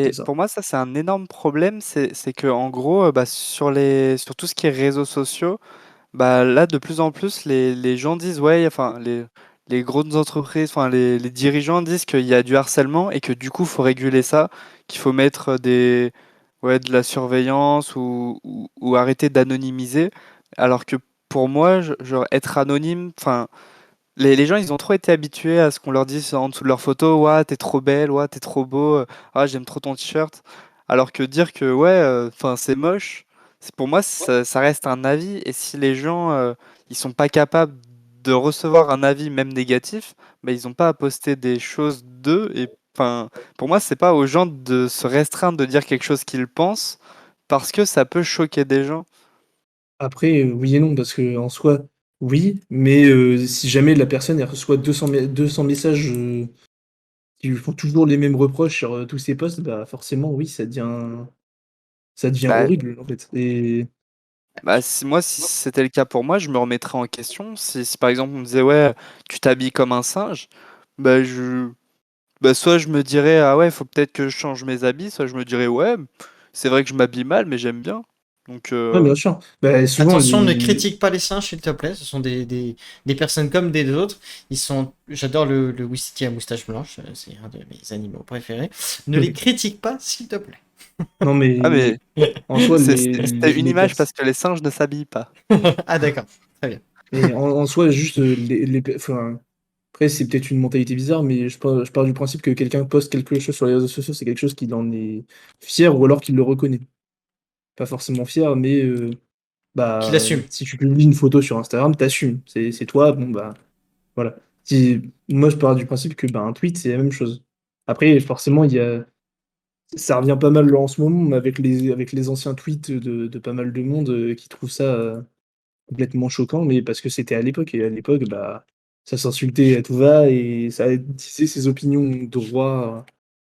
[SPEAKER 4] c'est
[SPEAKER 3] Mais
[SPEAKER 4] ça.
[SPEAKER 3] pour moi, ça, c'est un énorme problème. C'est que, en gros, bah, sur tout ce qui est réseaux sociaux, bah, là, de plus en plus, les gens disent, ouais, enfin, les grosses entreprises, enfin, les dirigeants disent qu'il y a du harcèlement et que du coup, il faut réguler ça, qu'il faut mettre ouais, de la surveillance ou arrêter d'anonymiser. Alors que pour moi, genre, être anonyme, enfin, les gens, ils ont trop été habitués à ce qu'on leur dise en dessous de leur photo, ouah, t'es trop belle, ouah, t'es trop beau, ah, j'aime trop ton t-shirt. Alors que dire que, ouais, enfin, c'est moche, pour moi, ça reste un avis. Et si les gens, ils sont pas capables de recevoir un avis, même négatif, bah, ils ont pas à poster des choses d'eux. Et enfin, pour moi, c'est pas aux gens de se restreindre de dire quelque chose qu'ils pensent, parce que ça peut choquer des gens.
[SPEAKER 4] Après, oui et non, parce que en soi, oui, mais si jamais la personne elle reçoit 200 messages qui lui font toujours les mêmes reproches sur tous ses posts, bah forcément, oui, ça devient
[SPEAKER 3] Bah,
[SPEAKER 4] horrible en fait. Et
[SPEAKER 3] Bah, si c'était le cas pour moi, je me remettrais en question. Si par exemple on me disait ouais, tu t'habilles comme un singe, bah soit je me dirais ah ouais, faut peut-être que je change mes habits, soit je me dirais ouais, c'est vrai que je m'habille mal, mais j'aime bien. Donc
[SPEAKER 4] ouais, bien sûr. Bah, souvent,
[SPEAKER 1] Attention, ne critique pas les singes, s'il te plaît. Ce sont des personnes comme des autres. Ils sont. J'adore le whisky à moustache blanche. C'est un de mes animaux préférés. Ne les critique pas, s'il te plaît.
[SPEAKER 4] Non,
[SPEAKER 3] ah mais
[SPEAKER 4] mais en soi,
[SPEAKER 3] c'était une image parce que les singes ne s'habillent pas.
[SPEAKER 1] Ah, d'accord. Très bien.
[SPEAKER 4] mais en soi, juste, enfin, après, c'est peut-être une mentalité bizarre, mais je pars du principe que quelqu'un poste quelque chose sur les réseaux sociaux, c'est quelque chose qu'il en est fier ou alors qu'il le reconnaît. Pas forcément fier, mais
[SPEAKER 1] Qu'il
[SPEAKER 4] bah,
[SPEAKER 1] assume.
[SPEAKER 4] si tu publies une photo sur Instagram, t'assumes. C'est toi, bon, bah, voilà. Moi, je pars du principe que bah, un tweet, c'est la même chose. Après, forcément, ça revient pas mal en ce moment avec les anciens tweets de pas mal de monde qui trouvent ça complètement choquant, mais parce que c'était à l'époque, et à l'époque, bah, ça s'insultait à tout va et ça disait ses opinions droit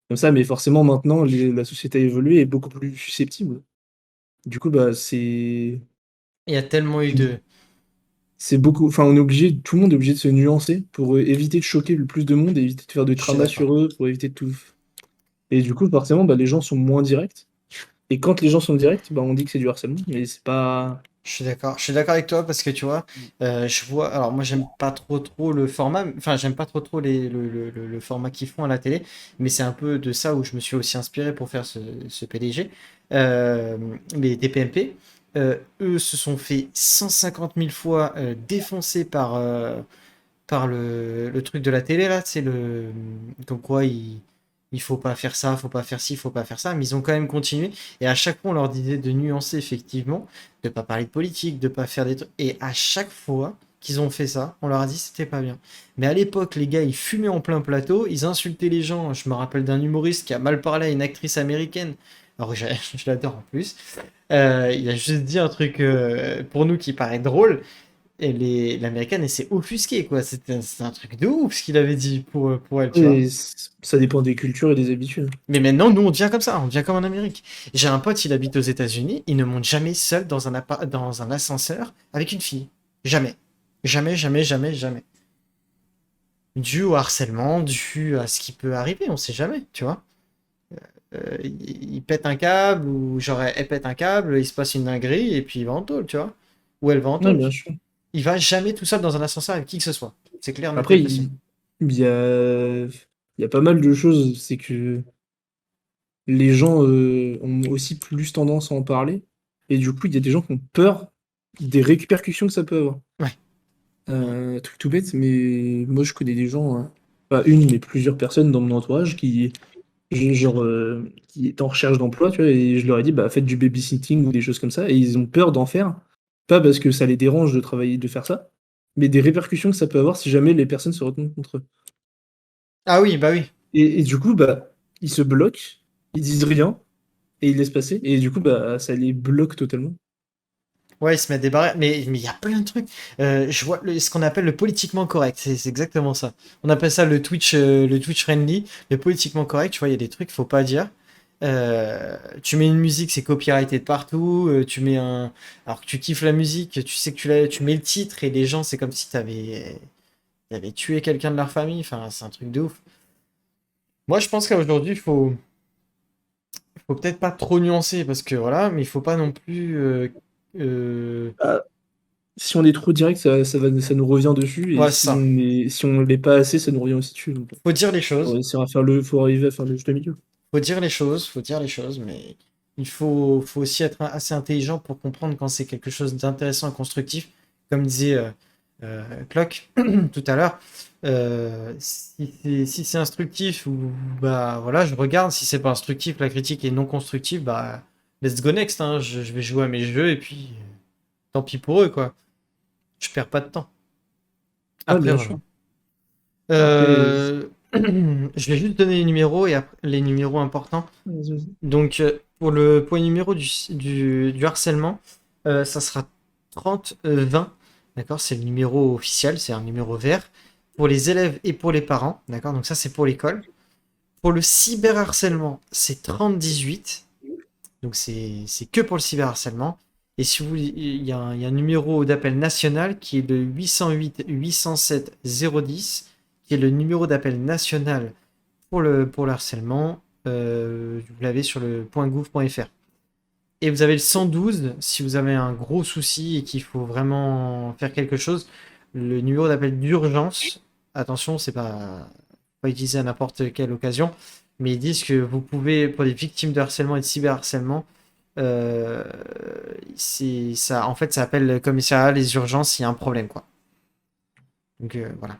[SPEAKER 4] comme ça, mais forcément maintenant, la société a évolué et est beaucoup plus susceptible. Du coup, bah,
[SPEAKER 1] Il y a tellement eu de.
[SPEAKER 4] c'est beaucoup, enfin, tout le monde est obligé de se nuancer pour éviter de choquer le plus de monde et éviter de faire de
[SPEAKER 1] Je suis
[SPEAKER 4] trauma
[SPEAKER 1] d'accord.
[SPEAKER 4] sur eux, pour éviter de tout. Et du coup, forcément, bah, les gens sont moins directs. Et quand les gens sont directs, bah, on dit que c'est du harcèlement, mais c'est pas.
[SPEAKER 1] Je suis d'accord. Je suis d'accord avec toi parce que tu vois, je vois. Alors moi, j'aime pas trop le format. Enfin, j'aime pas trop le format qu'ils font à la télé. Mais c'est un peu de ça où je me suis aussi inspiré pour faire ce PDG. Euh, les TPMP, eux se sont fait 150 000 fois défoncer par par le truc de la télé, là, c'est le. Comme quoi il faut pas faire ça, faut pas faire ci, faut pas faire ça, mais ils ont quand même continué. Et à chaque fois, on leur disait de nuancer, effectivement, de pas parler de politique, de pas faire des trucs. Et à chaque fois qu'ils ont fait ça, on leur a dit que c'était pas bien. Mais à l'époque, les gars, ils fumaient en plein plateau, ils insultaient les gens. Je me rappelle d'un humoriste qui a mal parlé à une actrice américaine. Alors, je l'adore en plus. Il a juste dit un truc pour nous qui paraît drôle. Et l'américaine, elle s'est offusquée, quoi. C'était un truc de ouf ce qu'il avait dit pour elle, tu vois.
[SPEAKER 4] Et ça dépend des cultures et des habitudes.
[SPEAKER 1] Mais maintenant, nous, on devient comme ça, on devient comme en Amérique. J'ai un pote, il habite aux États-Unis, il ne monte jamais seul dans un ascenseur avec une fille. Jamais. Jamais, jamais, jamais, jamais. Dû au harcèlement, dû à ce qui peut arriver, on sait jamais, tu vois. Il pète un câble, ou genre elle pète un câble, il se passe une dinguerie, et puis il va en tôle, tu vois. Ou elle va en
[SPEAKER 4] Non,
[SPEAKER 1] tôle.
[SPEAKER 4] bien sûr.
[SPEAKER 1] Il va jamais tout seul dans un ascenseur avec qui que ce soit. C'est clair, net et
[SPEAKER 4] Après,
[SPEAKER 1] précis.
[SPEAKER 4] il y a pas mal de choses. C'est que les gens ont aussi plus tendance à en parler. Et du coup, il y a des gens qui ont peur des répercussions que ça peut avoir.
[SPEAKER 1] Ouais.
[SPEAKER 4] Truc tout bête, mais moi, je connais des gens, hein, pas une, mais plusieurs personnes dans mon entourage qui étaient en recherche d'emploi, tu vois, et je leur ai dit, bah, faites du babysitting ou des choses comme ça. Et ils ont peur d'en faire. Pas parce que ça les dérange de travailler, de faire ça, mais des répercussions que ça peut avoir si jamais les personnes se retournent contre eux.
[SPEAKER 1] Ah oui, bah oui.
[SPEAKER 4] Et du coup, bah, ils se bloquent, ils disent rien, et ils laissent passer, et du coup, bah, ça les bloque totalement.
[SPEAKER 1] Ouais, il se met des barrières. Mais il y a plein de trucs. Je vois ce qu'on appelle le politiquement correct. C'est exactement ça. On appelle ça le Twitch friendly. Le politiquement correct, tu vois, il y a des trucs qu'il faut pas dire. Tu mets une musique, c'est copyrighté de partout. Tu mets un. Alors que tu kiffes la musique, tu sais que tu mets le titre et les gens, c'est comme si t'avais tué quelqu'un de leur famille. Enfin, c'est un truc de ouf. Moi, je pense qu'aujourd'hui, faut peut-être pas trop nuancer parce que voilà, mais il faut pas non plus. Euh,
[SPEAKER 4] Ah, si on est trop direct, ça nous revient dessus, et
[SPEAKER 1] Ouais, c'est ça.
[SPEAKER 4] si on l'est pas assez, ça nous revient aussi dessus. Donc,
[SPEAKER 1] Faut dire les choses.
[SPEAKER 4] faut arriver à faire le juste milieu.
[SPEAKER 1] Faut dire les choses, mais faut aussi être assez intelligent pour comprendre quand c'est quelque chose d'intéressant et constructif. Comme disait Clock tout à l'heure, si c'est instructif, ou bah voilà, je regarde. Si c'est pas instructif, la critique est non constructive, bah let's go next, hein. Je vais jouer à mes jeux et puis tant pis pour eux, quoi. Je perds pas de temps.
[SPEAKER 4] Ah,
[SPEAKER 1] Après,
[SPEAKER 4] bien
[SPEAKER 1] voilà.
[SPEAKER 4] sûr. Après,
[SPEAKER 1] Je vais juste donner les numéros et après, les numéros importants.
[SPEAKER 4] vas-y, vas-y.
[SPEAKER 1] Donc, pour le point numéro du harcèlement, ça sera 30-20. D'accord? C'est le numéro officiel, c'est un numéro vert. Pour les élèves et pour les parents. D'accord? Donc, ça, c'est pour l'école. Pour le cyberharcèlement, c'est 30-18. Donc, c'est que pour le cyberharcèlement. Et si vous, il y a un numéro d'appel national qui est le 808 807 010, qui est le numéro d'appel national pour le harcèlement. Vous l'avez sur le .gouv.fr. Et vous avez le 112 si vous avez un gros souci et qu'il faut vraiment faire quelque chose. Le numéro d'appel d'urgence. Attention, c'est pas utilisé à n'importe quelle occasion. Mais ils disent que vous pouvez, pour les victimes de harcèlement et de cyberharcèlement, euh, ça, en fait, ça appelle le commissariat, les urgences s'il y a un problème, quoi. Donc voilà.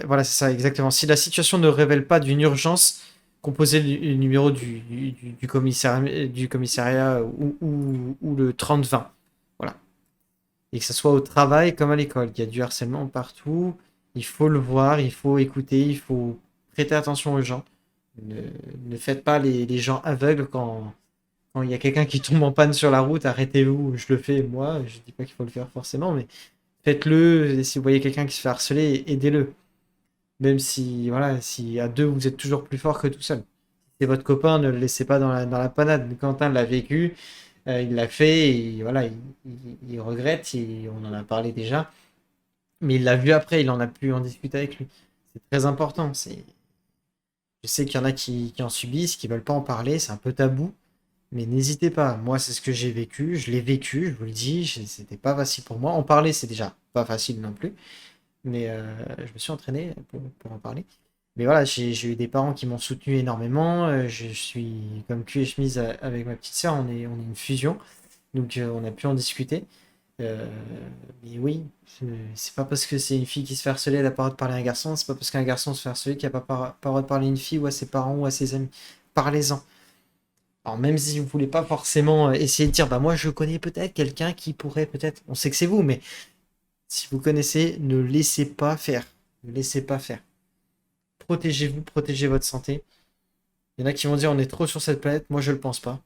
[SPEAKER 1] Voilà, c'est ça, exactement. Si la situation ne révèle pas d'une urgence, composez le numéro du commissariat ou le 30-20. Voilà. Et que ce soit au travail comme à l'école. Il y a du harcèlement partout. Il faut le voir, il faut écouter, il faut prêter attention aux gens. Ne, ne faites pas les gens aveugles quand il y a quelqu'un qui tombe en panne sur la route. Arrêtez-vous. Je le fais moi. Je dis pas qu'il faut le faire forcément, mais faites-le. Et si vous voyez quelqu'un qui se fait harceler, aidez-le. Même si, voilà, si à deux, vous êtes toujours plus fort que tout seul. Si c'est votre copain, ne le laissez pas dans la panade. Quentin l'a vécu, il l'a fait, et voilà, il regrette, et on en a parlé déjà. Mais il l'a vu après, il en a pu en discuter avec lui. C'est très important. Je sais qu'il y en a qui en subissent, qui veulent pas en parler, c'est un peu tabou. Mais n'hésitez pas, moi c'est ce que j'ai vécu, je l'ai vécu, je vous le dis, c'était pas facile pour moi. En parler, c'est déjà pas facile non plus. Mais je me suis entraîné pour en parler. Mais voilà, j'ai eu des parents qui m'ont soutenu énormément. Je suis comme cul et chemise avec ma petite sœur. On est une fusion. Donc on a pu en discuter. Euh, mais oui, c'est pas parce que c'est une fille qui se fait harceler, elle a pas le droit de parler à un garçon, c'est pas parce qu'un garçon se fait harceler qu'il a pas le droit de parler à une fille ou à ses parents ou à ses amis. Parlez-en. Alors même si vous voulez pas forcément essayer de dire, bah moi je connais peut-être quelqu'un qui pourrait peut-être, on sait que c'est vous, mais si vous connaissez, ne laissez pas faire. Ne laissez pas faire. Protégez-vous, protégez votre santé. Il y en a qui vont dire on est trop sur cette planète, moi je le pense pas.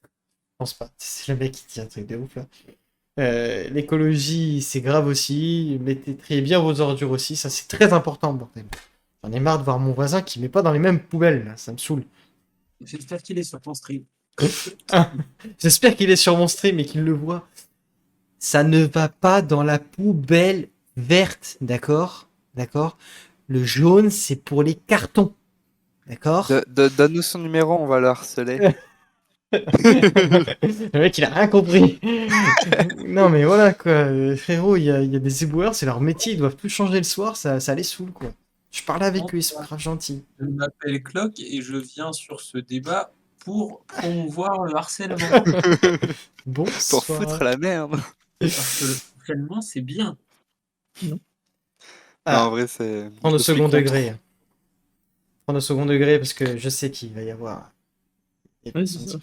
[SPEAKER 1] Je pense pas. C'est le mec qui dit un truc de ouf là. L'écologie, c'est grave aussi. Mettez triez bien vos ordures aussi, ça c'est très important, bordel. J'en ai marre de voir mon voisin qui met pas dans les mêmes poubelles, là. Ça me saoule.
[SPEAKER 2] J'espère qu'il est sur ton stream.
[SPEAKER 1] Ah, j'espère qu'il est sur mon stream et qu'il le voit. Ça ne va pas dans la poubelle verte, d'accord? D'accord? Le jaune, c'est pour les cartons. D'accord?
[SPEAKER 3] Donne-nous son numéro, on va le harceler.
[SPEAKER 1] Le mec, il a rien compris. Non, mais voilà, quoi. Frérot, il y a des éboueurs, c'est leur métier, ils doivent plus changer le soir, ça les saoule, quoi. Je parlais avec eux, ils sont grave gentils.
[SPEAKER 2] Je m'appelle Clock et je viens sur ce débat pour promouvoir le harcèlement.
[SPEAKER 3] Pour foutre
[SPEAKER 1] Bonsoir.
[SPEAKER 3] la merde.
[SPEAKER 2] Parce que le harcèlement, c'est bien.
[SPEAKER 3] Non,
[SPEAKER 1] Ah,
[SPEAKER 3] en vrai, c'est.
[SPEAKER 1] prendre au
[SPEAKER 3] je suis
[SPEAKER 1] second
[SPEAKER 3] contre.
[SPEAKER 1] degré. Prendre au second degré parce que je sais qu'il va y avoir.
[SPEAKER 4] Ouais, c'est ça.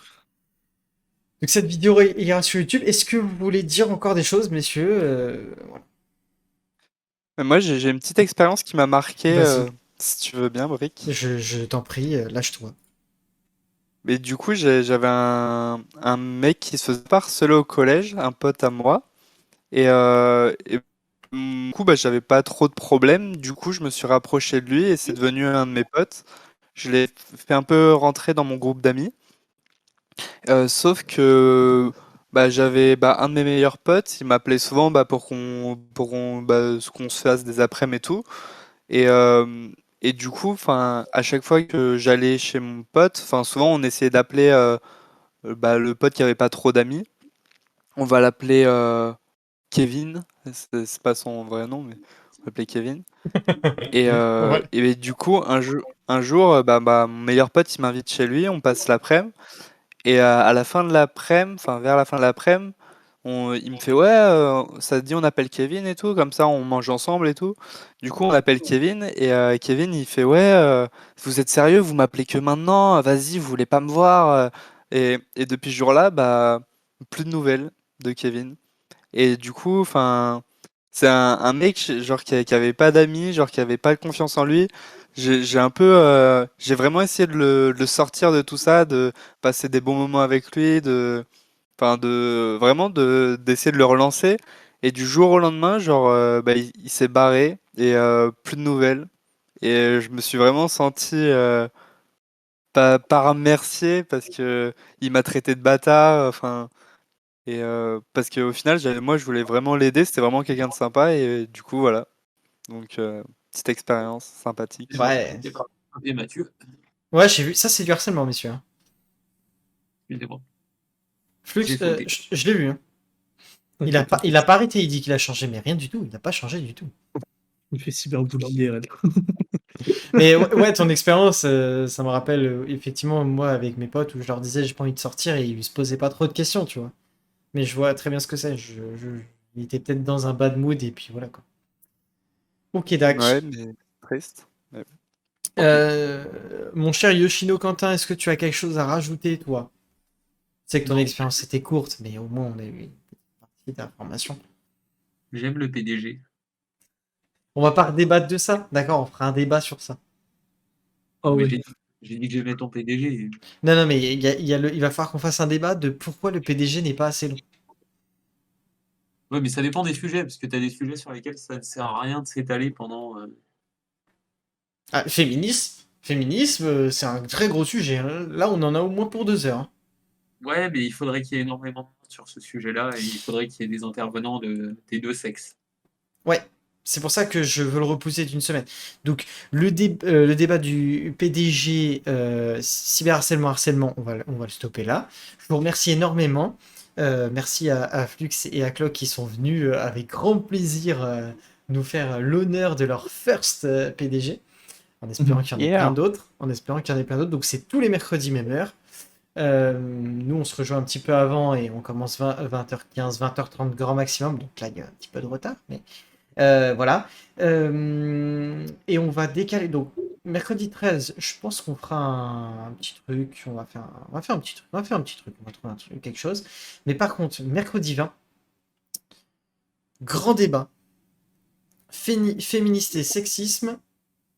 [SPEAKER 1] Donc cette vidéo ira sur YouTube. Est-ce que vous voulez dire encore des choses, messieurs? Voilà.
[SPEAKER 3] Moi, j'ai une petite expérience qui m'a marqué,
[SPEAKER 1] Vas-y,
[SPEAKER 3] si tu veux bien, Brick.
[SPEAKER 1] je t'en prie, lâche-toi.
[SPEAKER 3] Mais du coup, j'avais un mec qui se faisait pas harceler au collège, un pote à moi. Et du coup, bah, j'avais pas trop de problèmes. Du coup, je me suis rapproché de lui et c'est devenu un de mes potes. Je l'ai fait un peu rentrer dans mon groupe d'amis. Sauf que bah, j'avais un de mes meilleurs potes, il m'appelait souvent qu'on se fasse des après-midi et tout. Et, euh, et du coup, enfin, à chaque fois que j'allais chez mon pote, enfin, souvent on essayait d'appeler le pote qui avait pas trop d'amis. On va l'appeler Kevin. C'est pas son vrai nom, mais on l'appelait Kevin.
[SPEAKER 1] Ouais.
[SPEAKER 3] Et du coup, un jour, mon meilleur pote, il m'invite chez lui, on passe l'après-midi. Et à la fin de l'après-midi, enfin vers la fin de l'après-midi, il me fait ouais, ça te dit on appelle Kevin et tout, comme ça on mange ensemble et tout. Du coup on appelle Kevin et Kevin il fait ouais, vous êtes sérieux, vous m'appelez que maintenant, vas-y, vous voulez pas me voir. Et depuis ce jour-là, plus de nouvelles de Kevin. Et du coup, enfin, c'est un mec genre qui avait pas d'amis, genre qui avait pas confiance en lui. J'ai vraiment essayé de le sortir de tout ça, de passer des bons moments avec lui, enfin de vraiment d'essayer de le relancer. Et du jour au lendemain, genre, il s'est barré et plus de nouvelles. Et je me suis vraiment senti pas remercié parce que il m'a traité de bâtard. Enfin. Et parce qu'au final, moi, je voulais vraiment l'aider, c'était vraiment quelqu'un de sympa, et du coup, voilà. Donc, petite expérience sympathique.
[SPEAKER 1] Ouais.
[SPEAKER 2] Et Mathieu,
[SPEAKER 1] Ouais, j'ai vu. Ça, c'est du harcèlement, messieurs, hein.
[SPEAKER 2] excusez-moi.
[SPEAKER 1] Flux,
[SPEAKER 2] J'ai sauté.
[SPEAKER 1] je l'ai vu, hein. Il a pas arrêté, il dit qu'il a changé, mais rien du tout. Il n'a pas changé du tout.
[SPEAKER 4] Il fait cyberbullying IRL.
[SPEAKER 1] Mais ouais, ton expérience, ça me rappelle effectivement moi avec mes potes où je leur disais j'ai pas envie de sortir et ils se posaient pas trop de questions, tu vois. Mais je vois très bien ce que c'est. Il était peut-être dans un bad mood et puis voilà quoi. Ok,
[SPEAKER 3] Ouais,
[SPEAKER 1] Dak.
[SPEAKER 3] mais triste. Mais
[SPEAKER 1] Mon cher Yoshino Quentin, est-ce que tu as quelque chose à rajouter, toi? Je sais que ton
[SPEAKER 2] Non,
[SPEAKER 1] expérience était courte, mais au moins on a eu une partie d'information.
[SPEAKER 2] j'aime le PDG.
[SPEAKER 1] On va pas débattre de ça, d'accord? On fera un débat sur ça.
[SPEAKER 4] Oh
[SPEAKER 2] Mais
[SPEAKER 4] oui.
[SPEAKER 2] j'ai dit que j'aimais ton PDG.
[SPEAKER 1] Non, non, mais il va falloir qu'on fasse un débat de pourquoi le PDG n'est pas assez long.
[SPEAKER 2] Ouais, mais ça dépend des sujets, parce que tu as des sujets sur lesquels ça ne sert à rien de s'étaler pendant.
[SPEAKER 1] Ah, féminisme, c'est un très gros sujet, hein. Là, on en a au moins pour 2 heures, hein.
[SPEAKER 2] Ouais, mais il faudrait qu'il y ait énormément de monde sur ce sujet-là, et il faudrait qu'il y ait des intervenants des deux sexes.
[SPEAKER 1] Ouais, c'est pour ça que je veux le repousser d'une semaine. Donc, le débat du PDG, cyberharcèlement, harcèlement, on va le stopper là. Je vous remercie énormément. Merci à Flux et à Clock qui sont venus avec grand plaisir nous faire l'honneur de leur first PDG. En espérant qu'il y en ait plein
[SPEAKER 3] Yeah.
[SPEAKER 1] d'autres. En espérant qu'il y en ait plein d'autres. Donc, c'est tous les mercredis, même heure. Nous, on se rejoint un petit peu avant et on commence 20h15, 20h30 grand maximum. Donc là, il y a un petit peu de retard, mais voilà. Et on va décaler. Donc, mercredi 13, je pense qu'on fera un petit truc. On va faire un petit truc. On va faire un petit truc. On va trouver un truc, quelque chose. Mais par contre, mercredi 20, grand débat. Féministe et sexisme.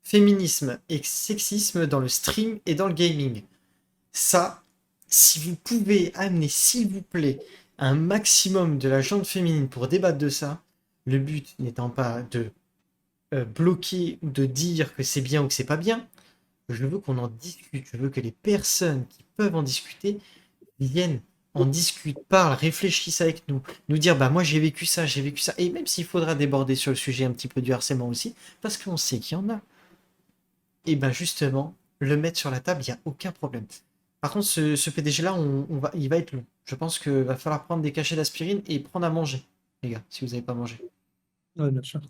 [SPEAKER 1] Féminisme et sexisme dans le stream et dans le gaming. Ça, si vous pouvez amener, s'il vous plaît, un maximum de la gente féminine pour débattre de ça, le but n'étant pas de bloquer ou de dire que c'est bien ou que c'est pas bien, je veux qu'on en discute. Je veux que les personnes qui peuvent en discuter viennent, en discutent, parlent, réfléchissent avec nous, nous dire bah moi j'ai vécu ça, et même s'il faudra déborder sur le sujet un petit peu du harcèlement aussi, parce qu'on sait qu'il y en a. Et ben justement, le mettre sur la table, il n'y a aucun problème. Par contre, ce PDG-là, il va être long. Je pense qu'il va falloir prendre des cachets d'aspirine et prendre à manger, les gars, si vous n'avez pas mangé.
[SPEAKER 4] Ouais, bien sûr.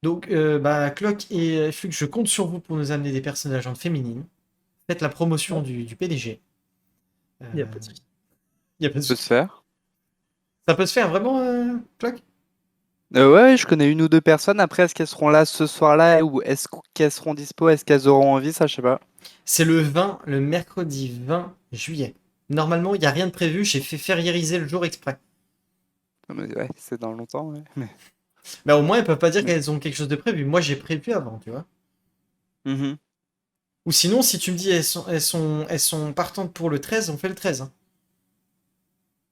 [SPEAKER 1] Donc, bah, Clock et Flux, je compte sur vous pour nous amener des personnes agentes féminines. Faites la promotion du PDG.
[SPEAKER 4] Il n'y a pas de souci.
[SPEAKER 1] Y a pas de
[SPEAKER 3] Ça peut se
[SPEAKER 1] souci.
[SPEAKER 3] faire.
[SPEAKER 1] Ça peut se faire vraiment, Clock?
[SPEAKER 3] Ouais, je connais une ou deux personnes. Après, est-ce qu'elles seront là ce soir-là ou est-ce qu'elles seront dispo? Est-ce qu'elles auront envie? Ça, je sais pas.
[SPEAKER 1] C'est le mercredi 20 juillet. Normalement, il n'y a rien de prévu. J'ai fait fériériser le jour exprès.
[SPEAKER 3] Mais ouais, c'est dans longtemps. Ouais.
[SPEAKER 1] Mais au moins, elles peuvent pas dire qu'elles ont quelque chose de prévu. Moi, j'ai prévu avant, tu vois.
[SPEAKER 3] Mhm.
[SPEAKER 1] Ou sinon, si tu me dis elles sont partantes pour le 13, on fait le 13. Hein.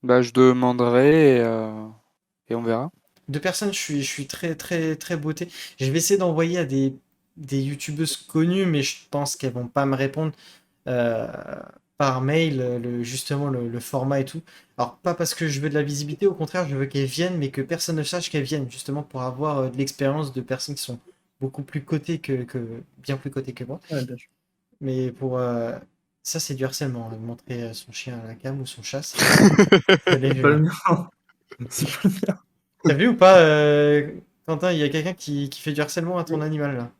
[SPEAKER 3] Bah, je demanderai et on verra.
[SPEAKER 1] Deux personnes, je suis très, très, très beauté. Je vais essayer d'envoyer à des youtubeuses connues, mais je pense qu'elles vont pas me répondre euh, par mail, justement, le format et tout. Alors, pas parce que je veux de la visibilité, au contraire, je veux qu'elles viennent, mais que personne ne sache qu'elles viennent, justement, pour avoir de l'expérience de personnes qui sont beaucoup plus cotées bien plus cotées que moi.
[SPEAKER 4] Ouais, bien sûr.
[SPEAKER 1] Mais pour ça, c'est du harcèlement. Hein, montrer son chien à la cam ou son chat, c'est les
[SPEAKER 4] C'est pas le
[SPEAKER 1] vieux.
[SPEAKER 4] mien. C'est pas le mien.
[SPEAKER 1] T'as vu ou pas, Quentin, il y a quelqu'un qui fait du harcèlement à ton animal là.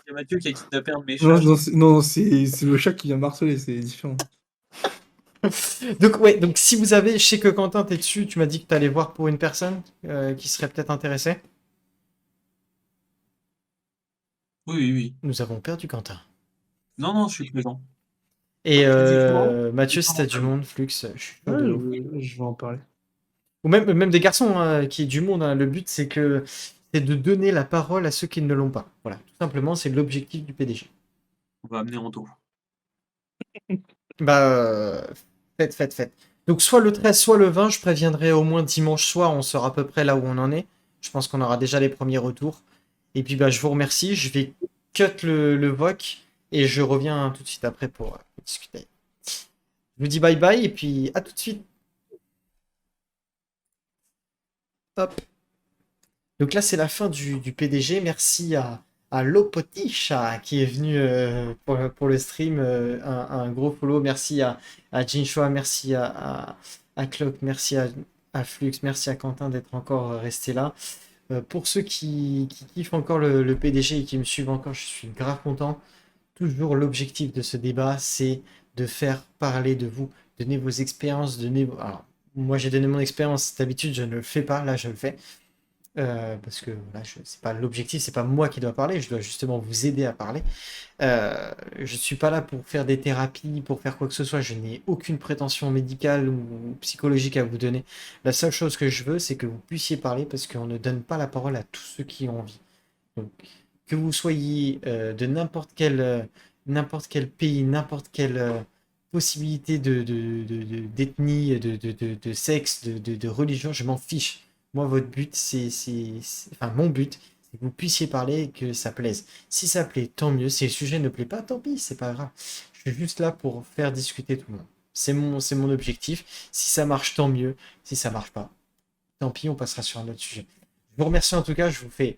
[SPEAKER 2] Il y a Mathieu qui a kidnappé un de mes
[SPEAKER 4] Non,
[SPEAKER 2] chats.
[SPEAKER 4] non, c'est le chat qui vient marceler, c'est différent.
[SPEAKER 1] Donc ouais, donc si vous avez, je sais que Quentin, t'es dessus, tu m'as dit que t'allais voir pour une personne qui serait peut-être intéressée.
[SPEAKER 2] Oui, oui, oui.
[SPEAKER 1] Nous avons perdu Quentin.
[SPEAKER 2] Non, non, je suis présent.
[SPEAKER 1] Et
[SPEAKER 2] Physiquement,
[SPEAKER 1] Mathieu, si t'as du
[SPEAKER 2] physiquement,
[SPEAKER 1] monde, Flux, je suis chaud
[SPEAKER 4] Ouais,
[SPEAKER 1] de ouf.
[SPEAKER 4] je vais en parler.
[SPEAKER 1] Ou même des garçons qui est du monde. Hein. Le but, c'est de donner la parole à ceux qui ne l'ont pas. Voilà, tout simplement, c'est l'objectif du PDG.
[SPEAKER 2] on va amener Anto.
[SPEAKER 1] Bah, faites. Donc, soit le 13, soit le 20, je préviendrai au moins dimanche soir, on saura à peu près là où on en est. Je pense qu'on aura déjà les premiers retours. Et puis, bah, je vous remercie. Je vais cut le VOC et je reviens tout de suite après pour discuter. Je vous dis bye bye et puis à tout de suite. Hop. Donc là, c'est la fin du PDG. Merci à Lopotisha qui est venu pour le stream. Un gros follow. Merci à Jinshua. Merci à Clock. Merci à Flux. Merci à Quentin d'être encore resté là. Pour ceux qui kiffent encore le PDG et qui me suivent encore, je suis grave content. Toujours l'objectif de ce débat, c'est de faire parler de vous. Donner vos expériences. Alors, moi, j'ai donné mon expérience. D'habitude, je ne le fais pas. Là, je le fais. Parce que voilà, c'est pas l'objectif, c'est pas moi qui dois parler, je dois justement vous aider à parler. Je suis pas là pour faire des thérapies, pour faire quoi que ce soit, je n'ai aucune prétention médicale ou psychologique à vous donner. La seule chose que je veux, c'est que vous puissiez parler parce qu'on ne donne pas la parole à tous ceux qui ont envie. Donc, que vous soyez de n'importe quel pays, n'importe quelle possibilité d'ethnie, de sexe, de religion, je m'en fiche. Moi, votre but, enfin, mon but, c'est que vous puissiez parler et que ça plaise. Si ça plaît, tant mieux. Si le sujet ne plaît pas, tant pis, c'est pas grave. Je suis juste là pour faire discuter tout le monde. C'est mon objectif. Si ça marche, tant mieux. Si ça marche pas, tant pis, on passera sur un autre sujet. Je vous remercie en tout cas. Je vous fais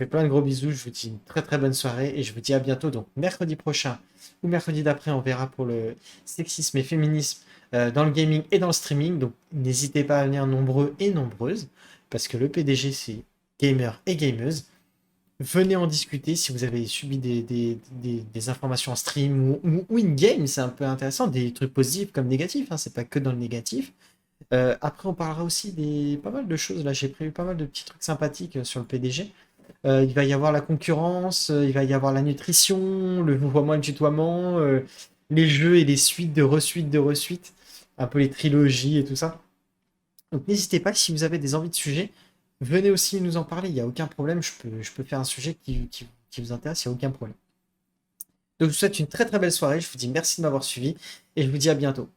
[SPEAKER 1] plein de gros bisous. Je vous dis une très très bonne soirée et je vous dis à bientôt. Donc, mercredi prochain ou mercredi d'après, on verra pour le sexisme et féminisme dans le gaming et dans le streaming. Donc n'hésitez pas à venir nombreux et nombreuses, parce que le PDG, c'est gamer et gameuse. venez en discuter si vous avez subi des informations en stream ou in-game, c'est un peu intéressant, des trucs positifs comme négatifs, hein, c'est pas que dans le négatif. Après, on parlera aussi pas mal de choses, là j'ai prévu pas mal de petits trucs sympathiques sur le PDG. Il va y avoir la concurrence, il va y avoir la nutrition, le vouvoiement et le tutoiement, les jeux et les suites de resuites, un peu les trilogies et tout ça. Donc n'hésitez pas, si vous avez des envies de sujets, venez aussi nous en parler, il n'y a aucun problème, je peux faire un sujet qui vous intéresse, il n'y a aucun problème. Donc je vous souhaite une très très belle soirée, je vous dis merci de m'avoir suivi et je vous dis à bientôt.